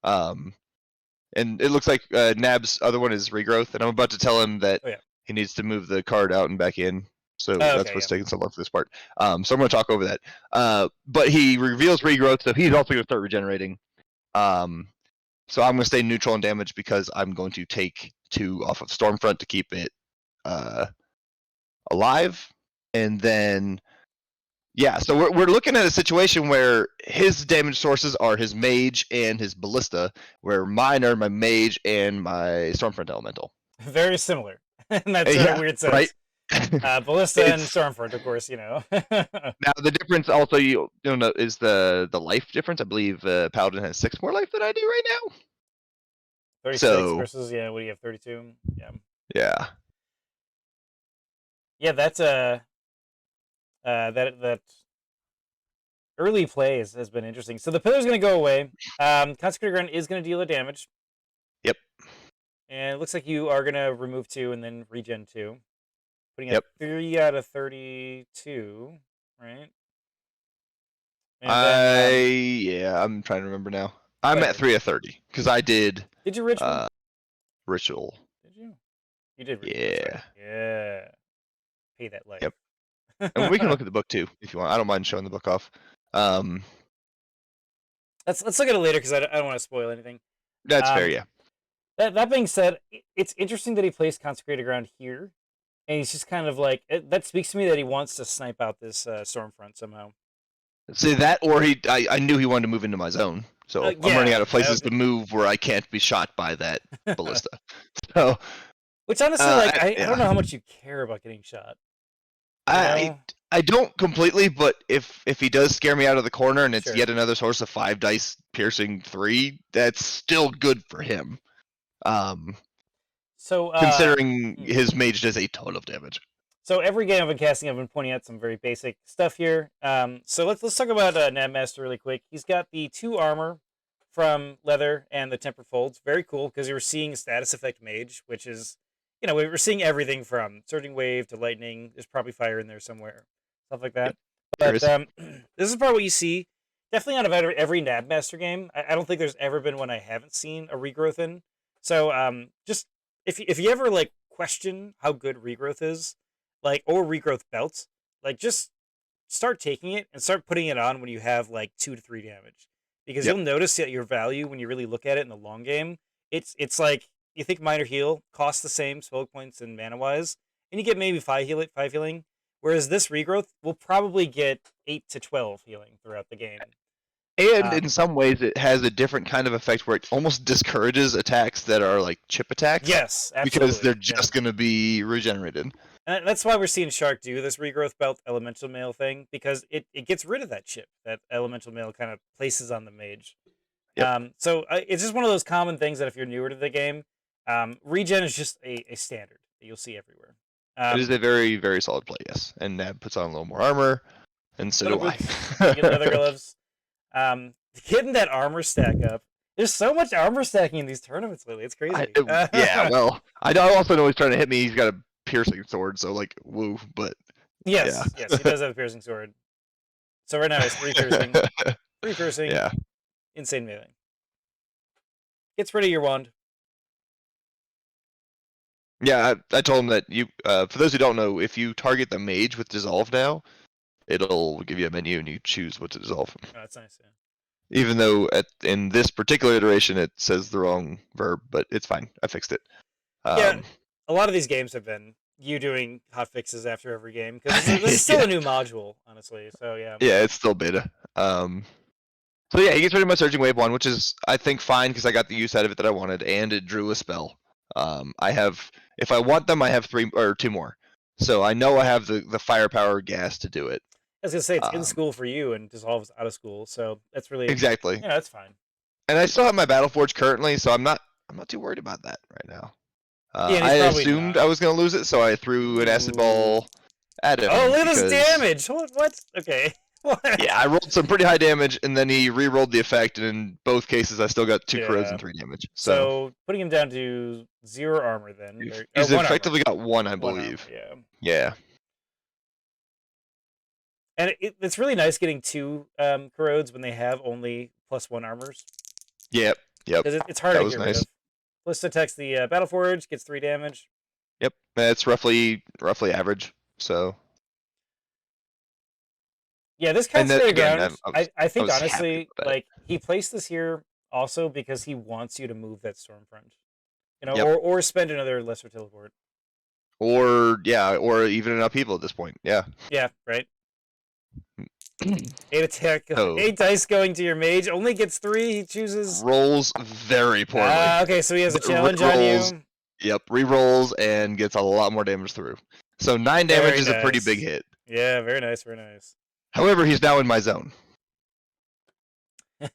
And it looks like Nab's other one is Regrowth, and I'm about to tell him that Oh yeah. he needs to move the card out and back in. So Oh, that's okay, what's yeah. taking so long for this part. So I'm going to talk over that. But he reveals Regrowth, so he's also going to start regenerating. So I'm going to stay neutral on damage because I'm going to take 2 off of Stormfront to keep it alive. And then, yeah, so we're looking at a situation where his damage sources are his Mage and his Ballista, where mine are my Mage and my Stormfront Elemental. Very similar in that sort of Yeah, weird right? sense. Ballista and Stormfront, of course, you know. Now the difference also you don't know is the life difference. I believe Paladin has 6 more life than I do right now. 36 So versus, yeah, what do you have, 32? Yeah. yeah, Yeah, that's that early play has been interesting. So the pillar's going to go away. Consecrated Ground is going to deal a damage. yep, And it looks like you are going to remove 2 and then regen 2. Putting at yep. 3 out of 32, right? And then, Yeah, I'm trying to remember now. I'm at whatever. 3 of 30 because I did Did you ritual? ritual. Did you? You did ritual, that's right. Yeah, Yeah. Pay that life. yep. And we can look at the book too if you want. I don't mind showing the book off. Let's look at it later because I don't want to spoil anything. That's fair, yeah. That being said, it's interesting that he placed Consecrated Ground here, and he's just kind of like that speaks to me that he wants to snipe out this Stormfront somehow. See that, or I knew he wanted to move into my zone, so I'm running out of places to move where I can't be shot by that ballista. So, which honestly, like I yeah. don't know how much you care about getting shot. I don't completely, but if he does scare me out of the corner and it's Sure. yet another source of 5 dice piercing 3, that's still good for him. So Considering his Mage does a ton of damage. So every game I've been casting, I've been pointing out some very basic stuff here. So let's talk about Knabbmaster really quick. He's got the 2 armor from leather and the temper folds. Very cool because you were seeing status effect Mage, which is, you know, we were seeing everything from surging wave to lightning. There's probably fire in there somewhere, stuff like that. Yep, But this is probably what you see. Definitely out of every Knabbmaster game. I don't think there's ever been one I haven't seen a regrowth in. So just if you ever like question how good regrowth is, like, or regrowth belts, like just start taking it and start putting it on when you have like 2 to 3 damage, because you'll notice that your value when you really look at it in the long game. It's like you think minor heal costs the same spell points and mana wise, and you get maybe 5 healing, whereas this regrowth will probably get 8 to 12 healing throughout the game. And in some ways, it has a different kind of effect where it almost discourages attacks that are like chip attacks. Yes, absolutely. Because they're just going to be regenerated. And that's why we're seeing Shark do this regrowth belt elemental mail thing, because it gets rid of that chip that elemental mail kind of places on the Mage. Yep. So it's just one of those common things that if you're newer to the game, regen is just a standard that you'll see everywhere. It is a very, very solid play, yes. And Nab puts on a little more armor, and so do I. You get leather gloves. Getting that armor stack up. There's so much armor stacking in these tournaments lately. It's crazy. Yeah, well, I also know he's trying to hit me. He's got a piercing sword, so like, woo. But yes, yeah. Yes, he does have a piercing sword. So right now it's 3 piercing, 3 piercing. Yeah. Insane melee. Gets rid of your wand. Yeah, I told him that you. For those who don't know, if you target the Mage with dissolve now, it'll give you a menu and you choose what to dissolve. Oh, that's nice. Yeah. Even though in this particular iteration it says the wrong verb, but it's fine. I fixed it. Yeah, a lot of these games have been you doing hot fixes after every game because this is still a new module, honestly. So yeah. Yeah, it's still beta. So yeah, he gets rid of my Surging Wave 1, which is, I think, fine because I got the use out of it that I wanted, and it drew a spell. I have, if I want them, I have 3 or 2 more. So I know I have the firepower gas to do it. I was gonna say it's in school for you and dissolves out of school, so that's really Exactly. Yeah, that's fine. And I still have my Battleforge currently, so I'm not too worried about that right now. Yeah, and I he's probably assumed not. I was gonna lose it, so I threw an acid ball at him. Oh, look at this because- damage! What? Okay. What? Yeah, I rolled some pretty high damage, and then he re-rolled the effect, and in both cases, I still got 2 corrodes and 3 damage. So putting him down to 0 armor then. He's or 1 effectively armor. got 1, I 1 believe. armor, yeah. Yeah. And it's really nice getting 2 corrodes when they have only +1 armors. Yep. Because it's hard That to was get nice. rid of. Plus attacks the Battleforge, gets 3 damage. Yep. That's roughly average. So. Yeah, this Concentrated Ground, I think was honestly, that. like, he placed this here also because he wants you to move that Stormfront. You know, Yep. or spend another Lesser Teleport. Or even an upheaval at this point. Yeah. Yeah, right. 8 attack, Oh. 8 dice going to your mage, only gets 3, he chooses... Rolls very poorly. Okay, so he has a challenge on you. Yep, re-rolls and gets a lot more damage through. So 9 damage is a pretty big hit. Yeah, very nice, very nice. However, he's now in my zone.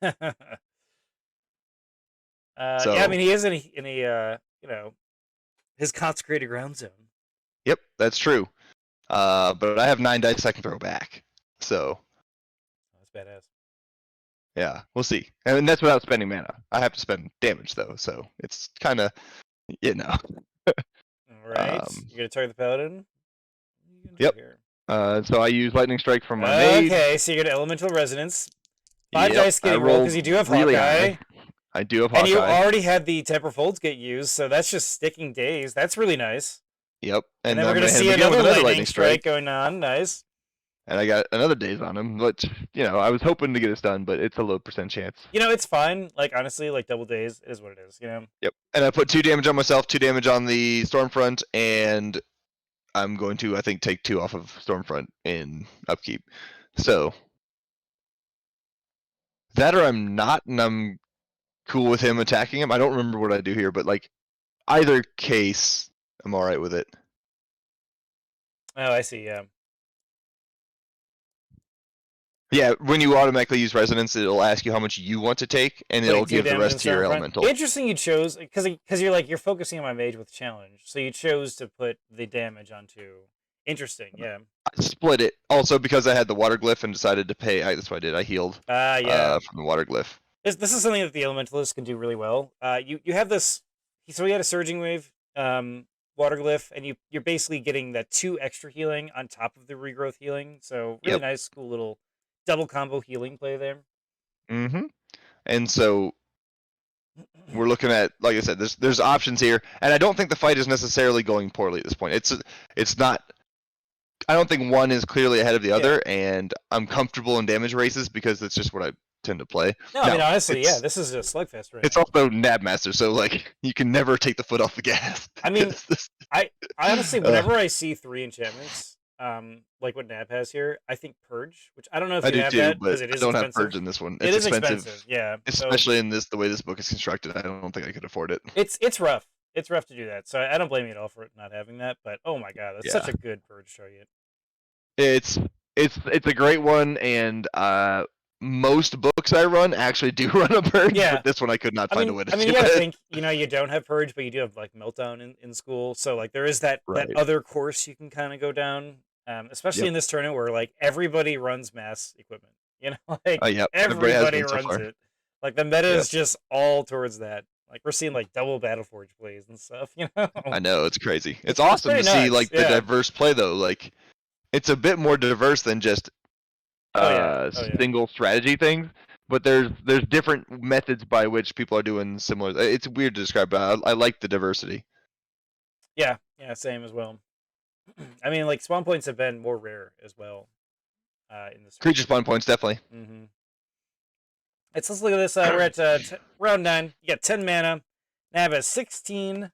Yeah, I mean, he is in a his Consecrated Ground zone. Yep, that's true. But I have 9 dice I can throw back. So. That's badass. Yeah, we'll see. And that's without spending mana. I have to spend damage, though, so it's kind of, Alright, you're going to target the Paladin? Yep. So I use Lightning Strike from my Mage. Okay, so you're going to Elemental Resonance. 5 dice getting rolled because you do have really Hawkeye. I do have Hawkeye. And you already had the Temper Folds get used, so that's just sticking days. That's really nice. Yep. And then we're going to see another Lightning Strike going on. Nice. And I got another daze on him, which, I was hoping to get this done, but it's a low % chance. It's fine. Like, honestly, like, double days is what it is, Yep. And I put 2 damage on myself, 2 damage on the Stormfront, and I'm going to, I think, take 2 off of Stormfront in upkeep. So, that or I'm not, and I'm cool with him attacking him. I don't remember what I do here, but, like, either case, I'm alright with it. Oh, I see, yeah. Yeah, when you automatically use Resonance, it'll ask you how much you want to take, and it'll give the rest to your elemental. Interesting you chose, because you're focusing on my mage with challenge, so you chose to put the damage onto... Interesting, yeah. I split it, also because I had the Water Glyph and decided to pay... That's what I did, I healed from the Water Glyph. This is something that the Elementalist can do really well. You have this... So he had a Surging Wave, Water Glyph, and you're basically getting that 2 extra healing on top of the regrowth healing, so really nice, cool little... double combo healing play there. Mm-hmm. And so we're looking at, like I said, there's options here, and I don't think the fight is necessarily going poorly at this point. It's not. I don't think one is clearly ahead of the other, and I'm comfortable in damage races because that's just what I tend to play. No, I mean honestly, this is a slugfest right It's also Knabbmaster, so like you can never take the foot off the gas. I mean, I honestly, whenever I see 3 enchantments. Like what Nab has here, I think Purge, which I don't know if you have that because it is expensive. I don't have Purge in this one. It's expensive, yeah. Especially in the way this book is constructed, I don't think I could afford it. It's rough. It's rough to do that. So I don't blame you at all for not having that. But oh my god, that's such a good Purge target. It's a great one, and most books I run actually do run a Purge. Yeah. But this one I could not find a way to. I mean, you gotta think. You don't have Purge, but you do have like Meltdown in school. So like there is that other course you can kind of go down. Especially in this tournament where like everybody runs mass equipment, like everybody runs it. Like the meta is just all towards that. Like we're seeing like double Battleforge plays and stuff. I know, it's crazy. It's awesome to see like the diverse play though. Like it's a bit more diverse than just single strategy things. But there's different methods by which people are doing similar. It's weird to describe, but I like the diversity. Yeah, same as well. I mean, like spawn points have been more rare as well. In this creature spawn points, definitely. Mm-hmm. Let's look at this. We're at round 9. You got 10 mana. Nav has 16.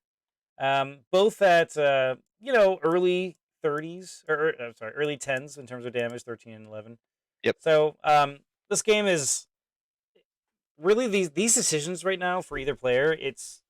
Both at early 30s or I'm sorry, early 10s in terms of damage, 13 and 11. Yep. So this game is really these decisions right now for either player. It's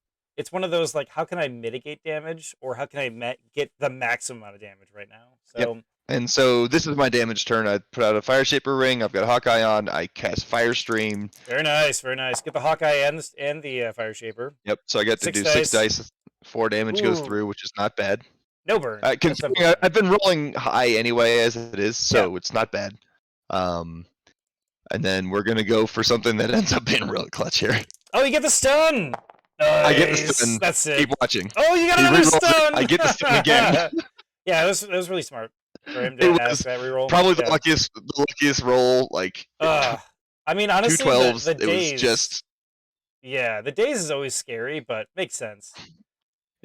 one of those like, how can I mitigate damage, or how can I get the maximum amount of damage right now? Yep. So And so this is my damage turn. I put out a Fire Shaper Ring. I've got Hawkeye on. I cast Fire Stream. very nice, very nice. Get the Hawkeye and the Fire Shaper. Yep. So I get to 6 do dice. 6 dice. 4 damage goes Ooh. through, which is not bad. No burn. Considering I've been rolling high anyway as it is, so it's not bad. And then we're gonna go for something that ends up being really clutch here. Oh, you get the stun. Nice. I get the stun. That's it. Keep watching. Oh, you got another stun. I get the stun again. Yeah, it was really smart for him to ask that reroll. Probably the luckiest roll. Like, I mean, honestly, 2 12s. the days, it was just. Yeah, the days is always scary, but makes sense.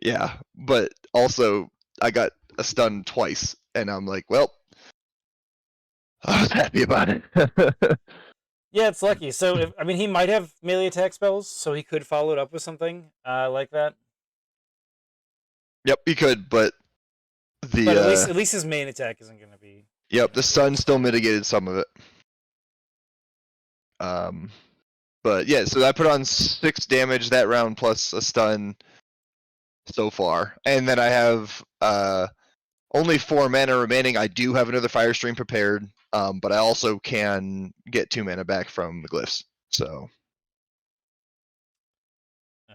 Yeah, but also I got a stun twice, and I'm like, well, I was happy about it. Yeah, it's lucky. So, he might have melee attack spells, so he could follow it up with something like that. Yep, he could, but at least his main attack isn't going to be. Yep, the stun still mitigated some of it. But yeah, so I put on 6 damage that round plus a stun so far, and then I have only 4 mana remaining. I do have another Fire Stream prepared, but I also can get 2 mana back from the glyphs. So.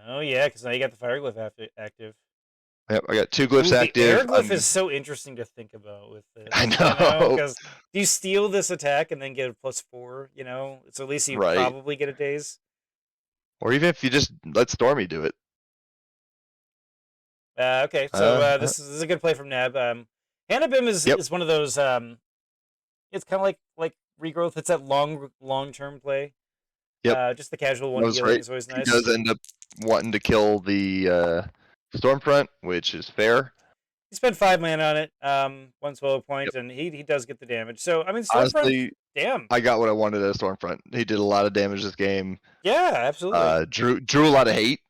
Oh yeah, because now you got the Fire Glyph active. Yep, I got 2 glyphs active. The air glyph is so interesting to think about with this. I know. Because you steal this attack and then get a +4, so at least you probably get a daze. Or even if you just let Stormy do it. Okay, so this is a good play from Nab. Hannabim is one of those. It's kind of like regrowth. It's that long-term play. Yep. Just the casual one healing is always nice. He does end up wanting to kill the Stormfront, which is fair. He spent 5 mana on it, 1 swallow point, and he does get the damage. So I mean, Stormfront. Honestly, damn. I got what I wanted at Stormfront. He did a lot of damage this game. Yeah, absolutely. Drew a lot of hate.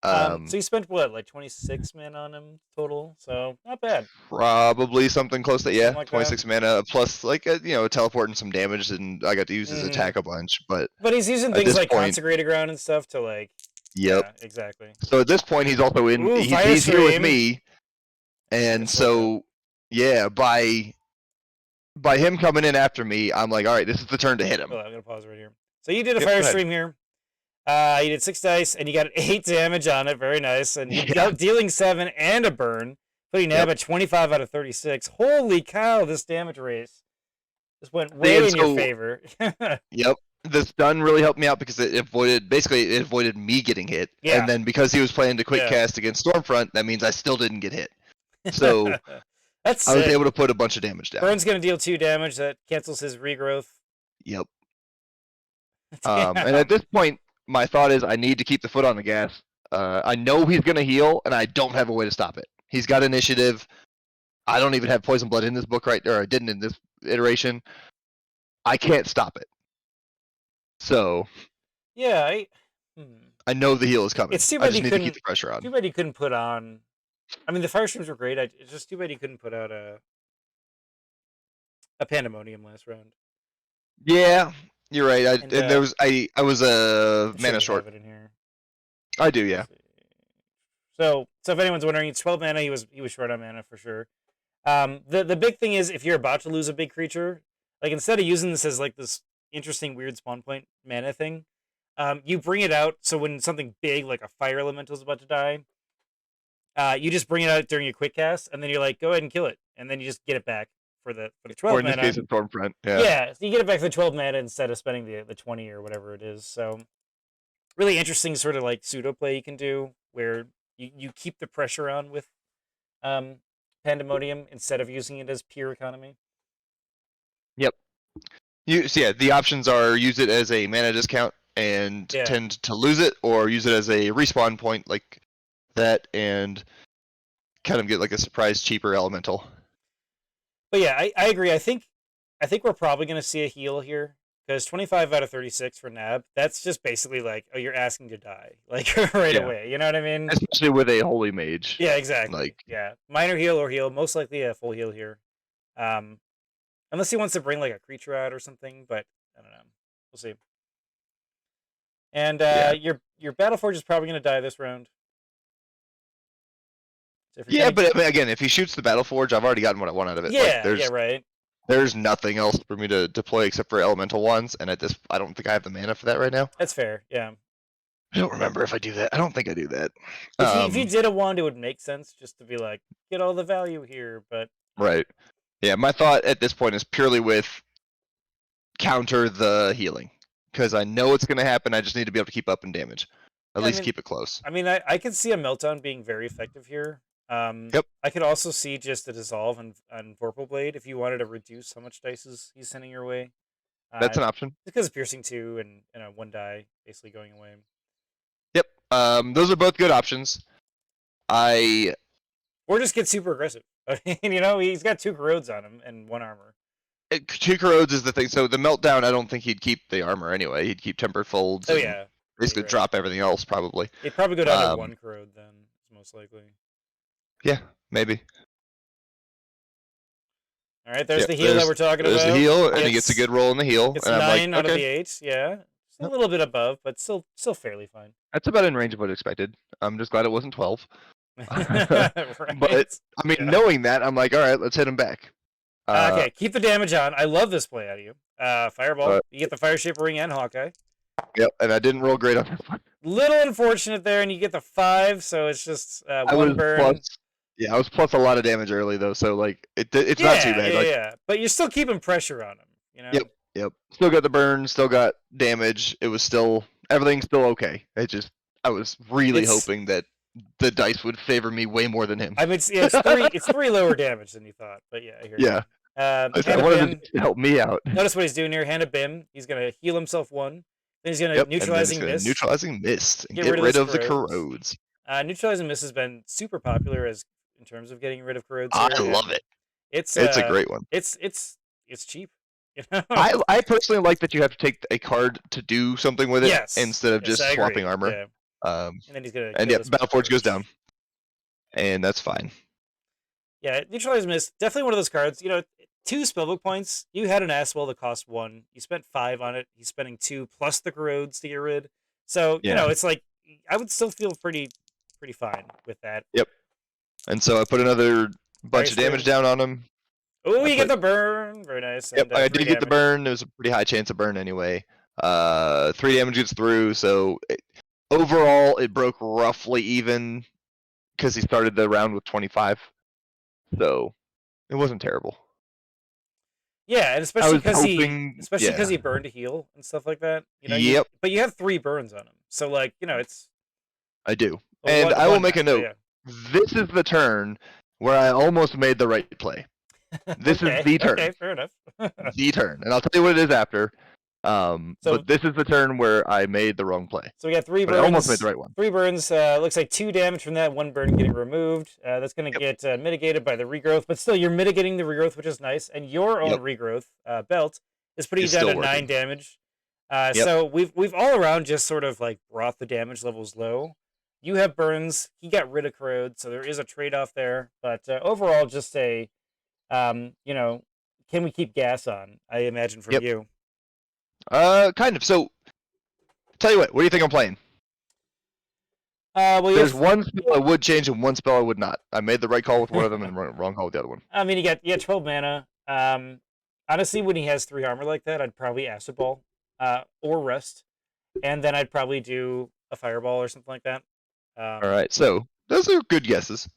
So you spent what, like 26 mana on him total? So not bad. Probably something close to like 26 that. Mana plus like a teleport and some damage, and I got to use his attack a bunch. But he's using things like Consecrated Ground and stuff to like. Yep. Yeah, exactly. So at this point, he's also in. Ooh, he's here with me, and so by him coming in after me, I'm like, all right, this is the turn to hit him. I'm gonna pause right here. So you did a Fire Stream here. You did 6 dice, and you got 8 damage on it. Very nice. And you got dealing 7 and a burn, putting Nab at 25 out of 36. Holy cow, this damage race just went way in your favor. Yep. The stun really helped me out because it avoided me getting hit. Yeah. And then because he was playing to quick cast against Stormfront, that means I still didn't get hit. So I was able to put a bunch of damage down. Burn's going to deal 2 damage. That cancels his regrowth. Yep. And at this point, my thought is I need to keep the foot on the gas. I know he's going to heal, and I don't have a way to stop it. He's got initiative. I don't even have Poison Blood in this book or I didn't in this iteration. I can't stop it. So. Yeah, I know the heal is coming. It's too bad I just need to keep the pressure on. Too bad he couldn't put on. I mean, the Fire Streams were great. It's just too bad he couldn't put out a Pandemonium last round. Yeah, you're right. I was mana short. It in here. I do, yeah. So if anyone's wondering, it's 12 mana. He was short on mana for sure. The big thing is if you're about to lose a big creature, like instead of using this as like this interesting weird spawn point mana thing, you bring it out. So when something big like a fire elemental is about to die, you just bring it out during your quick cast, and then you're like, go ahead and kill it, and then you just get it back for the 12 mana. Or in this case, it's Stormfront. Yeah, so you get it back for the 12 mana instead of spending the 20 or whatever it is. So really interesting sort of like pseudo play you can do where you keep the pressure on with Pandemonium instead of using it as pure economy. Yep. The options are use it as a mana discount and tend to lose it, or use it as a respawn point like that and kind of get like a surprise cheaper elemental. But yeah, I agree. I think we're probably going to see a heal here. because 25 out of 36 for Nab, that's just basically like, oh, you're asking to die, like right Yeah. away. You know what I mean? Especially with a holy mage. Yeah, exactly. Like, Yeah, minor heal or heal, most likely a full heal here. Um, unless he wants to bring like a creature out or something, but I don't know. We'll see. And yeah. your Battleforge is probably going to die this round. So if you're Yeah, gonna... but I mean, again, if he shoots the Battleforge, I've already gotten what I want out of it. Yeah, Like, yeah, right. there's nothing else for me to deploy except for elemental ones, and I don't think I have the mana for that right now. That's fair. Yeah. I don't remember if I do that. I don't think I do that. If you did a wand, it would make sense just to be like, get all the value here, but Right. Yeah, my thought at this point is purely with counter the healing, because I know it's going to happen. I just need to be able to keep up in damage, at yeah, least keep it close. I mean, I could see a meltdown being very effective here. Yep. I could also see just a dissolve on Vorpal Blade if you wanted to reduce how much dice he's sending your way. That's an option. Because of piercing 2 and a 1 die basically going away. Yep. Those are both good options. Or just get super aggressive. I mean, you know, he's got 2 corrodes on him and 1 armor. 2 corrodes is the thing. So the meltdown, I don't think he'd keep the armor anyway. He'd keep tempered folds. Oh yeah. Basically drop everything else probably. He'd probably go down to 1 corrode then, most likely. Yeah, maybe. All right, there's the heal that we're talking about. There's the heal, and he gets a good roll in the heal. It's and 9 out of the 8. Yeah, just a little bit above, but still fairly fine. That's about in range of what I expected. I'm just glad it wasn't 12. Right. But I mean, knowing that, I'm like, all right, let's hit him back. Okay, keep the damage on. I love this play out of you. Fireball. You get the Fire Shaper Ring and Hawkeye. Yep, and I didn't roll great on that one. Little unfortunate there, and you get the 5, so it's just 1 burn. I was plus a lot of damage early though, so like it's not too bad. Yeah, but you're still keeping pressure on him. You know. Yep. Still got the burn. Still got damage. It was still everything's still okay. I was really hoping that the dice would favor me way more than him. I mean, it's 3 lower damage than you thought, but yeah, I hear you. I wanted him to help me out. Notice what he's doing here. Hand of Bim. He's gonna heal himself 1. Then he's gonna neutralizing mist. Neutralizing mist. And get rid of the corrodes. Neutralizing mist has been super popular in terms of getting rid of corrodes. I love it. It's a great one. It's cheap. You know? I personally like that you have to take a card to do something with it instead of just swapping armor. Yeah. And then he's gonna Battleforge goes down, and that's fine. Yeah, Neutralizing Mist, definitely one of those cards. You know, 2 spellbook points. You had an Asswell that cost 1. You spent 5 on it. He's spending 2 plus the corrodes to get rid. So you know, it's like I would still feel pretty fine with that. Yep. And so I put another bunch of damage down on him. Oh, you get the burn. Very nice. Yep, I did get the burn. There was a pretty high chance of burn anyway. 3 damage gets through, so overall it broke roughly even because he started the round with 25. So it wasn't terrible. Yeah, and especially because he burned to heal and stuff like that. You know, but you have 3 burns on him, so like you know it's. I do, and I will make a note. This is the turn where I almost made the right play. This is the turn. Okay, fair enough. The turn, and I'll tell you what it is after. But this is the turn where I made the wrong play. So we got 3 burns. I almost made the right one. 3 burns. Looks like 2 damage from that. 1 burn getting removed. That's going to get mitigated by the regrowth, but still, you're mitigating the regrowth, which is nice. And your own regrowth belt is putting you down to 9 damage. So we've all around just sort of like brought the damage levels low. You have burns. He got rid of corrode, so there is a trade-off there. But overall, just a you know, can we keep gas on? I imagine from you. Kind of. So, tell you what do you think I'm playing? Well, there's one spell I would change and one spell I would not. I made the right call with one of them and wrong call with the other one. I mean, you got 12 mana. Honestly, when he has 3 armor like that, I'd probably Acid Ball, or Rest, and then I'd probably do a Fireball or something like that. All right, so those are good guesses.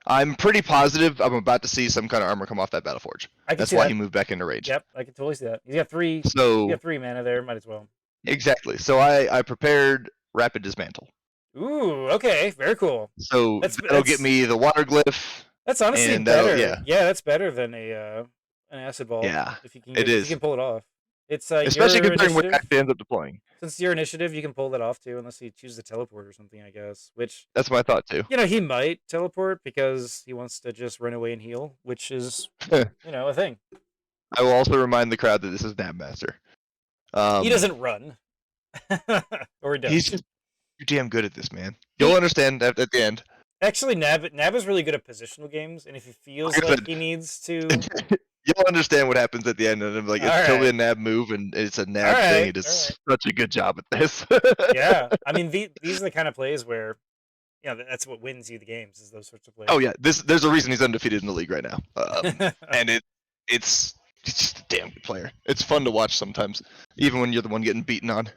I'm pretty positive I'm about to see some kind of armor come off that Battleforge. That's why he moved back into rage. Yep, I can totally see that. He's got 3. So you got 3 mana there. Might as well. Exactly. So I prepared Rapid Dismantle. Ooh, okay, very cool. So that'll get me the Water Glyph. That's honestly better. Yeah, that's better than an Acid Ball. Yeah, if you can it is. You can pull it off. It's especially considering what actually ends up deploying. Since your initiative, you can pull that off too, unless he chooses to teleport or something, I guess. Which that's my thought too. You know, he might teleport because he wants to just run away and heal, which is you know a thing. I will also remind the crowd that this is Knabbmaster. He doesn't run. Or does. He's just too damn good at this, man. You'll understand at the end. Actually, Nab is really good at positional games, and if he feels like he needs to... You'll understand what happens at the end, and I'm like, it's totally a Nab move, and it's a Nab thing. It is such a good job at this. Yeah, I mean, these are the kind of plays where, that's what wins you the games, is those sorts of plays. Oh yeah, there's a reason he's undefeated in the league right now, and it's just a damn good player. It's fun to watch sometimes, even when you're the one getting beaten on.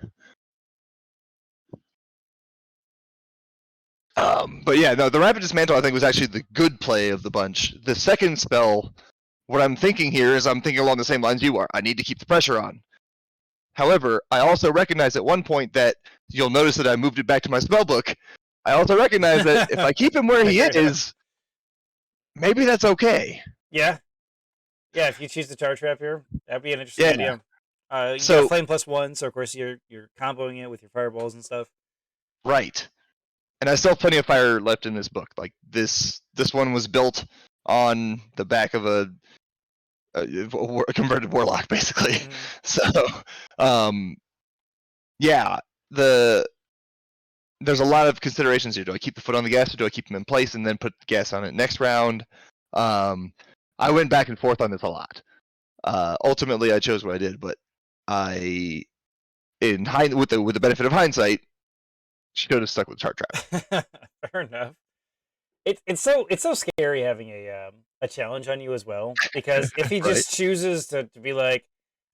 But yeah, no, the Rapid Dismantle I think was actually the good play of the bunch. The second spell, what I'm thinking here is I'm thinking along the same lines you are. I need to keep the pressure on. However, I also recognize at one point that you'll notice that I moved it back to my spellbook. I also recognize that if I keep him where he is, maybe that's okay. Yeah. Yeah, if you choose the Tar Trap here, that'd be an interesting idea. You so, got Flame +1, so of course you're comboing it with your fireballs and stuff. Right. And I still have plenty of fire left in this book. Like this one was built on the back of a converted warlock, basically. Mm-hmm. So, yeah, there's a lot of considerations here. Do I keep the foot on the gas, or do I keep him in place and then put the gas on it next round? I went back and forth on this a lot. Ultimately, I chose what I did, but with the benefit of hindsight, should have stuck with Chart Trap. Fair enough. It's so scary having a challenge on you as well, because if he just chooses to be like,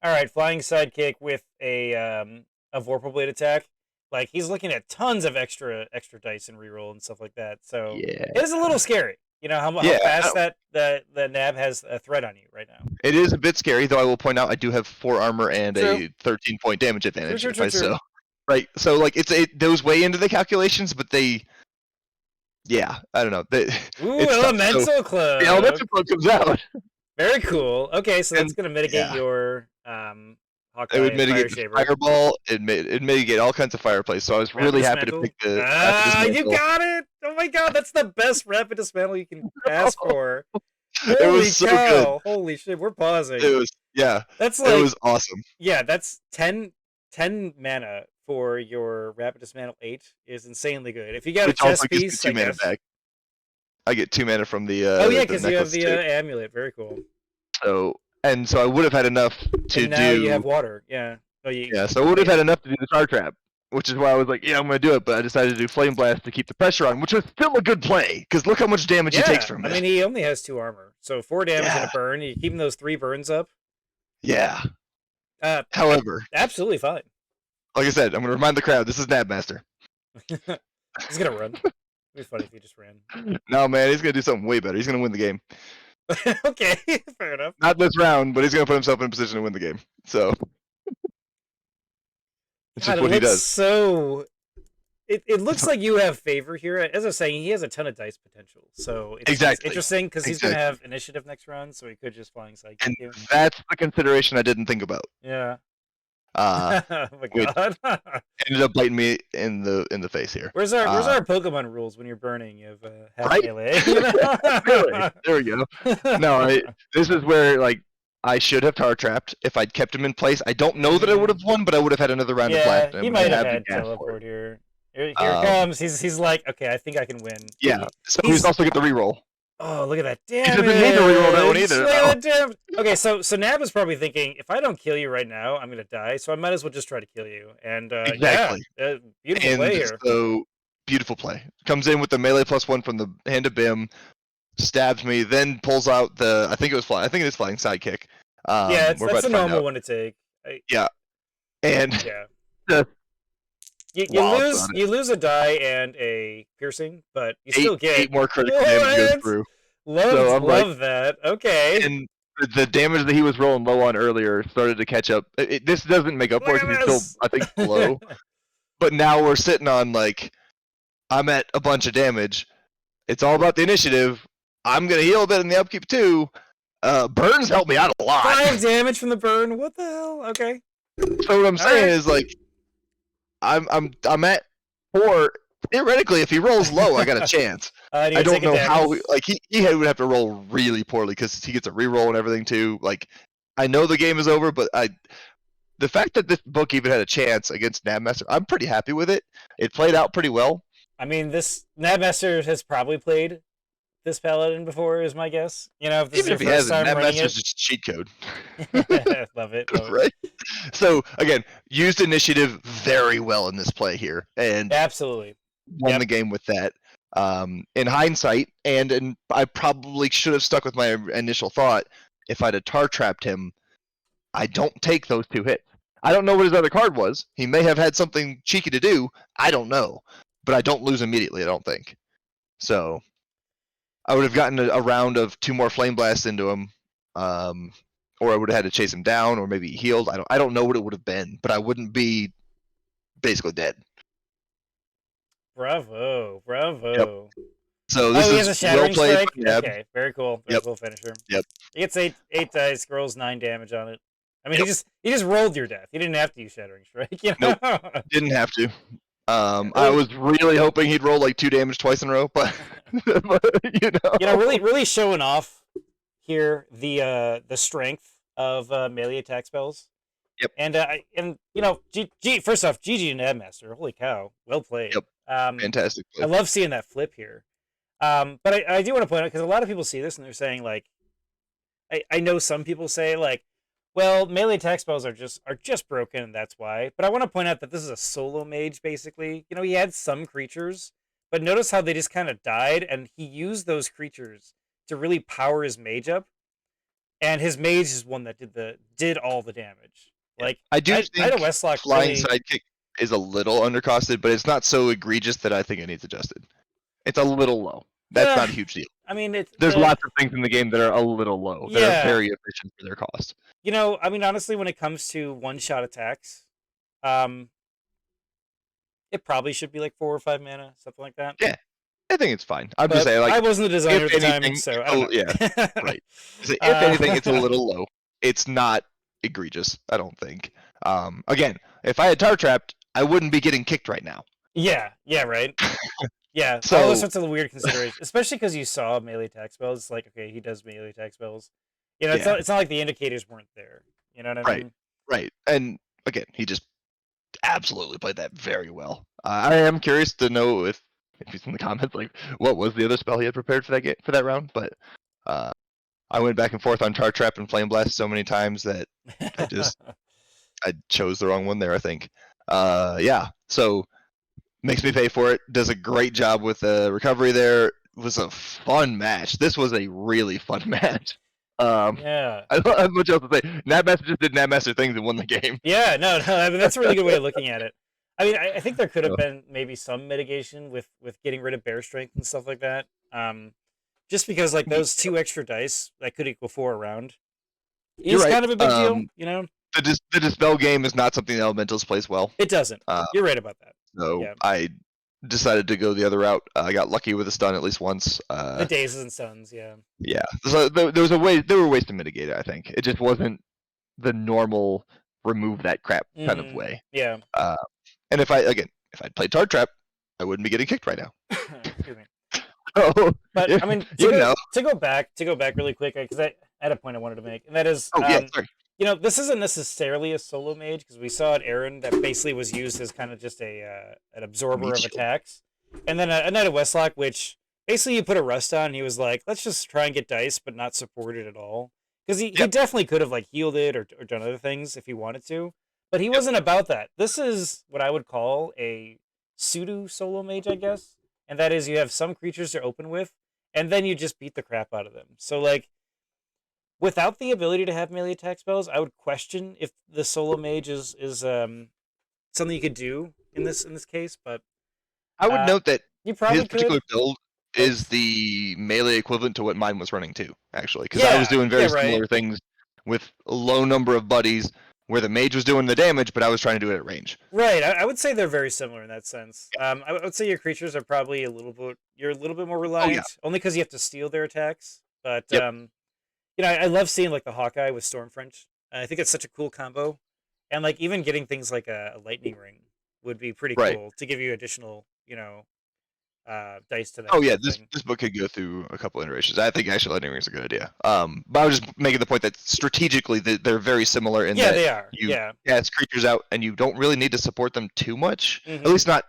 all right, flying sidekick with a Vorpal Blade attack, like he's looking at tons of extra dice and reroll and stuff like that. So it is a little scary. You know how fast that Nab has a threat on you right now. It is a bit scary, though. I will point out I do have 4 armor and a 13-point damage advantage. True. Right, so like it goes way into the calculations, but I don't know. Elemental Cloak. The Elemental Cloak comes out. Very cool. Okay, so that's gonna mitigate your Hawkeye. It would mitigate the fireball. It mitigate all kinds of fireplays. So I was really happy to pick the. You got it! Oh my god, that's the best Rapid Dismantle you can ask for. It was so good. Holy shit, we're pausing. It was That's like, it was awesome. Yeah, that's 10 mana for your Rapid Dismantle 8 is insanely good. If you got a chess piece, 2 mana back. I get 2 mana from the. Because you have the amulet. Very cool. So I would have had enough to now do. You have water. Yeah. So I would have had enough to do the Tar Trap, which is why I was like, I'm going to do it. But I decided to do Flame Blast to keep the pressure on, which was still a good play because look how much damage he takes from it. I mean, he only has 2 armor, so 4 damage and a burn. You keeping those 3 burns up. Yeah. However, absolutely fine. Like I said, I'm going to remind the crowd, this is Knabbmaster. He's going to run. It'd be funny if he just ran. No, man, he's going to do something way better. He's going to win the game. Okay, fair enough. Not this round, but he's going to put himself in a position to win the game. So, it's just what he does. So, it looks like you have favor here. As I was saying, he has a ton of dice potential. So, it's interesting because he's going to have initiative next round, so he could just flying sidekick. And that's the consideration I didn't think about. Yeah. Oh my god! Ended up biting me in the face here. Where's our Pokemon rules when you're burning? You have half melee. There we go. No, this is where like I should have Tar Trapped if I'd kept him in place. I don't know that I would have won, but I would have had another round of blast. He might have had teleport here. Here comes. He's like, okay, I think I can win. Yeah. So he's also get the reroll. Oh, look at that damage! He doesn't need to reroll that one either. Look at that damage. Okay, so Nab is probably thinking, if I don't kill you right now, I'm gonna die. So I might as well just try to kill you. And exactly. Beautiful play here. So beautiful play. Comes in with the melee +1 from the hand of Bim, stabs me, then pulls out the. I think it is flying sidekick. That's a normal one to take. And you lose a die and a piercing, but you still get 8 more critical damage goes through. Love that. Okay. And the damage that he was rolling low on earlier started to catch up. This doesn't make up for it. He's still, I think, low. But now we're sitting on like, I'm at a bunch of damage. It's all about the initiative. I'm gonna heal a bit in the upkeep too. Burns helped me out a lot. 5 damage from the burn. What the hell? Okay. So what I'm saying is like, I'm at 4. Theoretically, if he rolls low, I got a chance. I don't know how. Like he would have to roll really poorly because he gets a reroll and everything too. Like I know the game is over, but the fact that this book even had a chance against Knabbmaster, I'm pretty happy with it. It played out pretty well. I mean, this Knabbmaster has probably played this Paladin before, is my guess. You know, if this Even is if he your first hasn't, time running Knabbmaster's it. just cheat code. Love it, love it. Right? So again, used initiative very well in this play here, and Absolutely won the game with that. In hindsight, and I probably should have stuck with my initial thought. If I'd have tar trapped him, I don't take those 2 hits. I don't know what his other card was. He may have had something cheeky to do. I don't know, but I don't lose immediately. I don't think. So I would have gotten a round of 2 more flame blasts into him, or I would have had to chase him down, or maybe he healed. I don't know what it would have been, but I wouldn't be basically dead. Bravo, bravo. Yep. So this he has a is shattering well played. strike. Yeah. Okay, very cool. Very cool finisher. Yep. He gets 8 dice, rolls 9 damage on it. I mean, Yep. he just rolled your death. He didn't have to use shattering strike. You know? Nope. Didn't have to. I was really hoping he'd roll like 2 damage twice in a row, but, really showing off here the strength of melee attack spells. Yep. And first off, GG Knabbmaster. Holy cow, well played. Yep. Fantastic play. I love seeing that flip here. But I do want to point out, because a lot of people see this and they're saying, like, I know some people say, like, well, melee attack spells are just broken, and that's why. But I want to point out that this is a solo mage, basically. You know, he had some creatures, but notice how they just kind of died, and he used those creatures to really power his mage up. And his mage is one that did all the damage. Like, I do think Westlock flying really... sidekick is a little undercosted, but it's not so egregious that I think it needs adjusted. It's a little low. That's not a huge deal. I mean, there's lots of things in the game that are a little low. Yeah. That are very efficient for their cost. You know, I mean, honestly, when it comes to one-shot attacks, it probably should be like 4 or 5 mana, something like that. Yeah, I think it's fine. I'm just saying, like, I wasn't the designer at the anything, time, so I don't know. Yeah, right. So if anything, it's a little low. It's not egregious, I don't think. Again, if I had tar trapped, I wouldn't be getting kicked right now. Yeah, right. Yeah, So, all those sorts of weird considerations, especially because you saw melee attack spells. It's like, okay, he does melee attack spells. You know, it's not like the indicators weren't there. You know what I mean? Right. And again, he just absolutely played that very well. I am curious to know if he's in the comments, like, what was the other spell he had prepared for that round. But I went back and forth on Tar Trap and Flame Blast so many times that I chose the wrong one there, I think. Yeah, so makes me pay for it. Does a great job with the recovery there. It was a fun match. This was a really fun match. Yeah. I don't have much else to say. Knabbmaster just did Knabbmaster things and won the game. Yeah, no, I mean, that's a really good way of looking at it. I mean, I think there could have been maybe some mitigation with getting rid of bear strength and stuff like that. Just because, like, those 2 extra dice that could equal 4 around is kind of a big deal, you know? The Dispel game is not something that Elementalist plays well. It doesn't. You're right about that. So I decided to go the other route. I got lucky with a stun at least once. The dazes and stuns, yeah. Yeah, so there were ways to mitigate it. I think it just wasn't the normal remove that crap kind of way. Yeah. And if I'd played Tar Trap, I wouldn't be getting kicked right now. Excuse me. Oh, but I mean, to go back really quick, because I had a point I wanted to make, and that is, sorry. You know, this isn't necessarily a solo mage, because we saw at Aaron that basically was used as kind of just an absorber of attacks, and then a Knight of Westlock, which basically you put a rust on, and he was like, let's just try and get dice, but not support it at all, because he definitely could have like healed it or done other things if he wanted to, but he wasn't about that. This is what I would call a pseudo solo mage, I guess, and that is you have some creatures to open with, and then you just beat the crap out of them. So like, without the ability to have melee attack spells, I would question if the solo mage is something you could do in this case. But I would note that you probably his particular build is the melee equivalent to what mine was running too, actually, because I was doing very similar things with a low number of buddies, where the mage was doing the damage, but I was trying to do it at range. Right, I would say they're very similar in that sense. I would say your creatures are probably a little bit more reliant, only because you have to steal their attacks. But you know, I love seeing like the Hawkeye with Stormfront. I think it's such a cool combo, and like even getting things like a lightning ring would be pretty cool to give you additional, you know, dice to that. Oh yeah, kind of this thing. this book could go through a couple iterations. I think actually Lightning Ring's a good idea. But I was just making the point that strategically they're very similar in Yeah, that they are. you Yeah. cast creatures out and you don't really need to support them too much. Mhm. At least not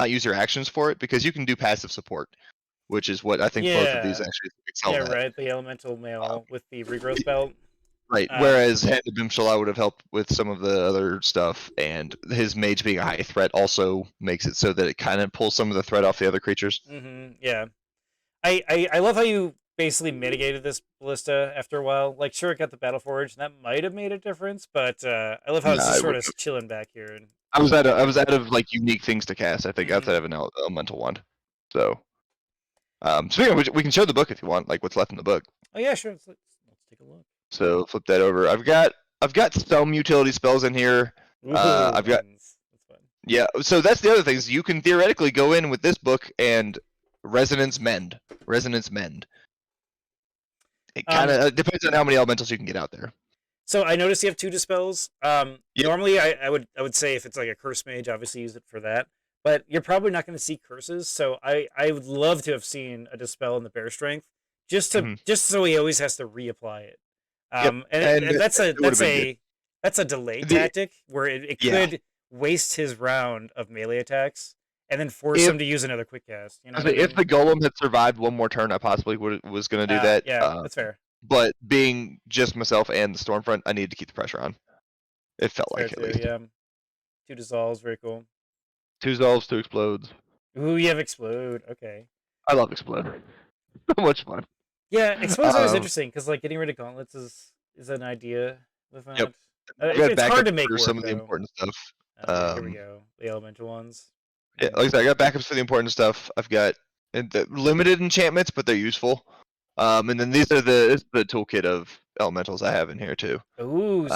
use your actions for it, because you can do passive support, which is what I think both of these Yeah. actually excel Yeah, at. right. The elemental mail with the regrowth belt. Right. Whereas Hand of Bimshala would have helped with some of the other stuff, and his mage being a high threat also makes it so that it kind of pulls some of the threat off the other creatures. Yeah. I love how you basically mitigated this ballista after a while. Like, sure, it got the battle forge, and that might have made a difference, but I love how it's Nah, just it sort wouldn't of chilling back here. And I was out of like unique things to cast. I think Mhm. outside of an elemental wand. So, speaking of which, we can show the book if you want, like what's left in the book. Oh yeah, sure. Let's take a look. So flip that over. I've got some utility spells in here. Ooh, I've got that's fun. yeah. So that's the other things. You can theoretically go in with this book and resonance mend. Resonance mend. It kind of depends on how many elementals you can get out there. So I noticed you have 2 dispels. Yep. Normally I would say if it's like a curse mage, obviously use it for that. But you're probably not going to see curses, so I would love to have seen a dispel in the bear strength, just so he always has to reapply it. Yep. And that's a delay The- tactic where it Yeah. could waste his round of melee attacks and then force him to use another quick cast. You know what I If mean? the golem had survived one more turn, I possibly was going to do that. Yeah, that's fair. But being just myself and the Stormfront, I needed to keep the pressure on. It felt Fair like, at too. least. Yeah, 2 dissolves, very cool. 2 Zolves, 2 Explodes. Ooh, you have explode. Okay. I love Explode. So much fun. Yeah, explode's always interesting because like getting rid of gauntlets is an idea with that. Yep. It's hard to make for work some of the though. important stuff. Here we go. The elemental ones. Yeah, like I said, I got backups for the important stuff. I've got limited enchantments, but they're useful. And then this is the toolkit of elementals I have in here too. Ooh,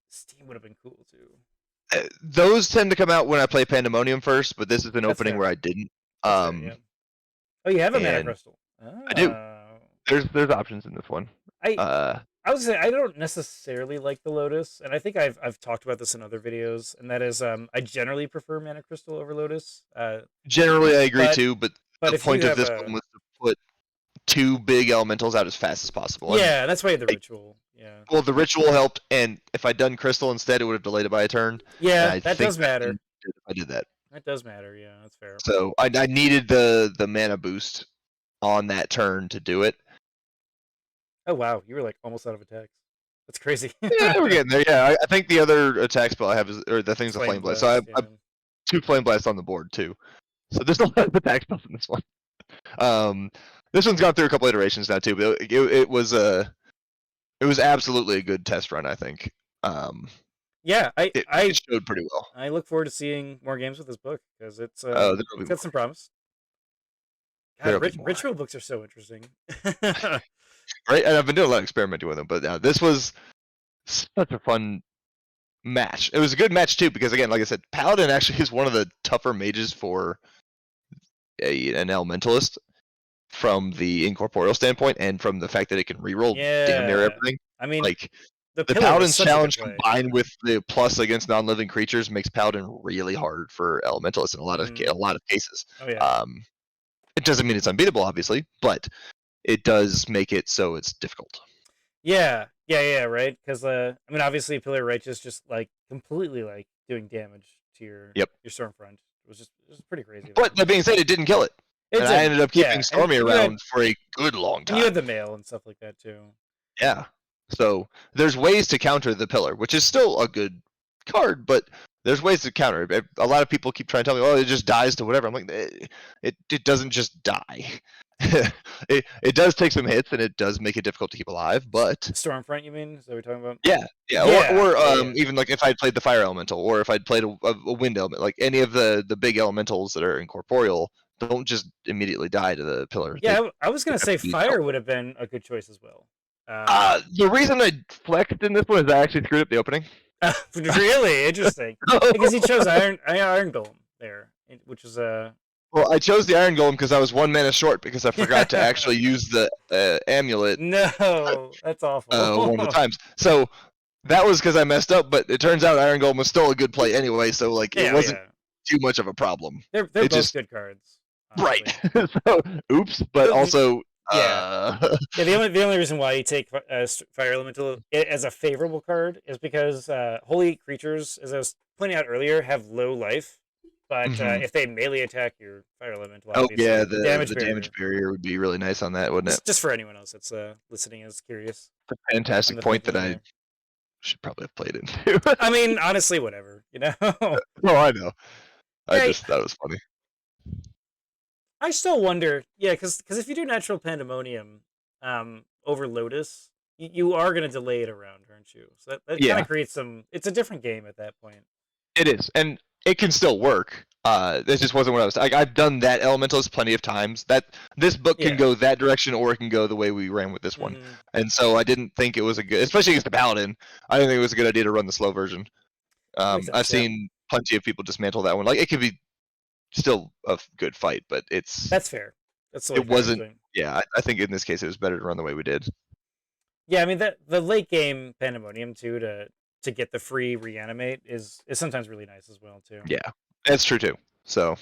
Steam would have been cool too. Those tend to come out when I play Pandemonium first, but this is an opening fair. where I didn't. Fair, yeah. Oh, you have a mana and crystal. I do. There's options in this one. I would say I don't necessarily like the Lotus, and I think I've talked about this in other videos, and that is I generally prefer mana crystal over Lotus. Generally, I agree too, but the if point you of this have one was to put 2 big elementals out as fast as possible. Yeah, that's why the ritual. Yeah. Well, the ritual helped, and if I'd done crystal instead, it would have delayed it by a turn. Yeah, that does matter. If I did that. That does matter. Yeah, that's fair. So I needed the mana boost on that turn to do it. Oh wow, you were like almost out of attacks. That's crazy. Yeah, we're getting there. Yeah, I think the other attack spell I have is, or the thing's a flame blast. So I have 2 flame blasts on the board too. So there's a lot of attack spells in this one. This one's gone through a couple iterations now too, but it was absolutely a good test run, I think. Yeah, it showed pretty well. I look forward to seeing more games with this book because it's got some promise. God, ritual books are so interesting. Right, and I've been doing a lot of experimenting with them, but this was such a fun match. It was a good match too because, again, like I said, Paladin actually is one of the tougher mages for an Elementalist from the incorporeal standpoint, and from the fact that it can reroll damn near everything. I mean, like the Paladin's challenge combined with the plus against non-living creatures makes Paladin really hard for Elementalists in a lot of cases. Oh yeah. It doesn't mean it's unbeatable, obviously, but it does make it so it's difficult. Yeah, right. Because I mean, obviously, Pillar Righteous just like completely like doing damage to your Stormfront. It was pretty crazy. But that being said, it didn't kill it. And I ended up keeping Stormy around for a good long time. And you had the mail and stuff like that too. Yeah. So there's ways to counter the Pillar, which is still a good card, but there's ways to counter it. A lot of people keep trying to tell me, "Oh, it just dies to whatever." I'm like, it doesn't just die. it does take some hits, and it does make it difficult to keep alive. But Stormfront, you mean? Is that what we're talking about? Yeah. Or even like if I'd played the Fire Elemental, or if I'd played a Wind Element, like any of the big elementals that are incorporeal don't just immediately die to the Pillar. Yeah, I was gonna say Fire would have been a good choice as well. The reason I flexed in this one is I actually screwed up the opening. Really interesting, because he chose Iron Golem there, which is Well, I chose the Iron Golem because I was 1 mana short because I forgot to actually use the amulet. No, that's awful. One of the times. So that was because I messed up, but it turns out Iron Golem was still a good play anyway. So like it wasn't too much of a problem. They're both good cards. honestly. So, oops, but also, Yeah. Yeah, the only reason why you take Fire Elemental as a favorable card is because Holy Creatures, as I was pointing out earlier, have low life. But mhm. if they melee attack your Fire Elemental, Oh yeah, obviously damage the damage barrier. barrier would be really nice on that, wouldn't it? Just for anyone else that's listening is curious A on fantastic the point thinking that I there. should probably have played into. I mean, honestly, whatever, you know. Oh, I know. I Yeah, just thought it was funny. I still wonder. Yeah, because if you do Natural Pandemonium over Lotus, you are going to delay it around, aren't you? So that kind Yeah, of creates some. It's a different game at that point. it is, and it can still work. This just wasn't what I was. Like, I've done that Elementalist plenty of times. That this book can Yeah. go that direction, or it can go the way we ran with this one. Hmm. And so I didn't think it was a good, especially against the Paladin. I didn't think it was a good idea to run the slow version. That makes I've sense. Yeah, seen plenty of people dismantle that one. Like it could be still a good fight, but that's fair. That's totally it fair, wasn't. actually. Yeah, I think in this case it was better to run the way we did. Yeah, I mean the late game Pandemonium too to get the free reanimate is sometimes really nice as well too. Yeah, that's true too. So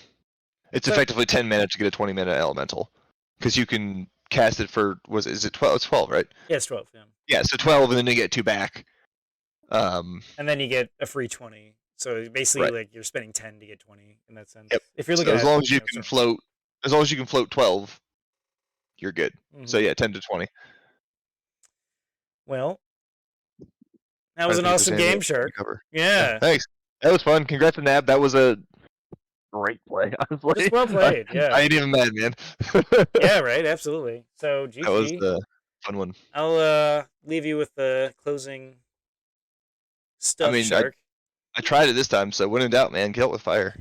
it's So effectively 10 mana to get a 20 mana elemental, because you can cast it for is it 12? It's 12, right? yeah, it's 12. Yeah, Yeah, so 12, and then you get 2 back. and then you get a free 20. So basically, Right. like you're spending 10 to get 20 in that sense. Yep. If you're So looking as at long as you can certain. float, as long as you can float 12, you're good. So Hmm. yeah, 10 to 20. Well, that Trying was to an think if there's awesome anything game, else to Shark. cover. Yeah, Yeah, thanks. That was fun. Congrats to Nab. That was a great play, just honestly. well I, played. Yeah, I ain't even mad, man. yeah, right. Absolutely. So That was GG. the fun one. I'll leave you with the closing I stuff, mean, Shark. I tried it this time, so when in doubt, man, kill it with fire.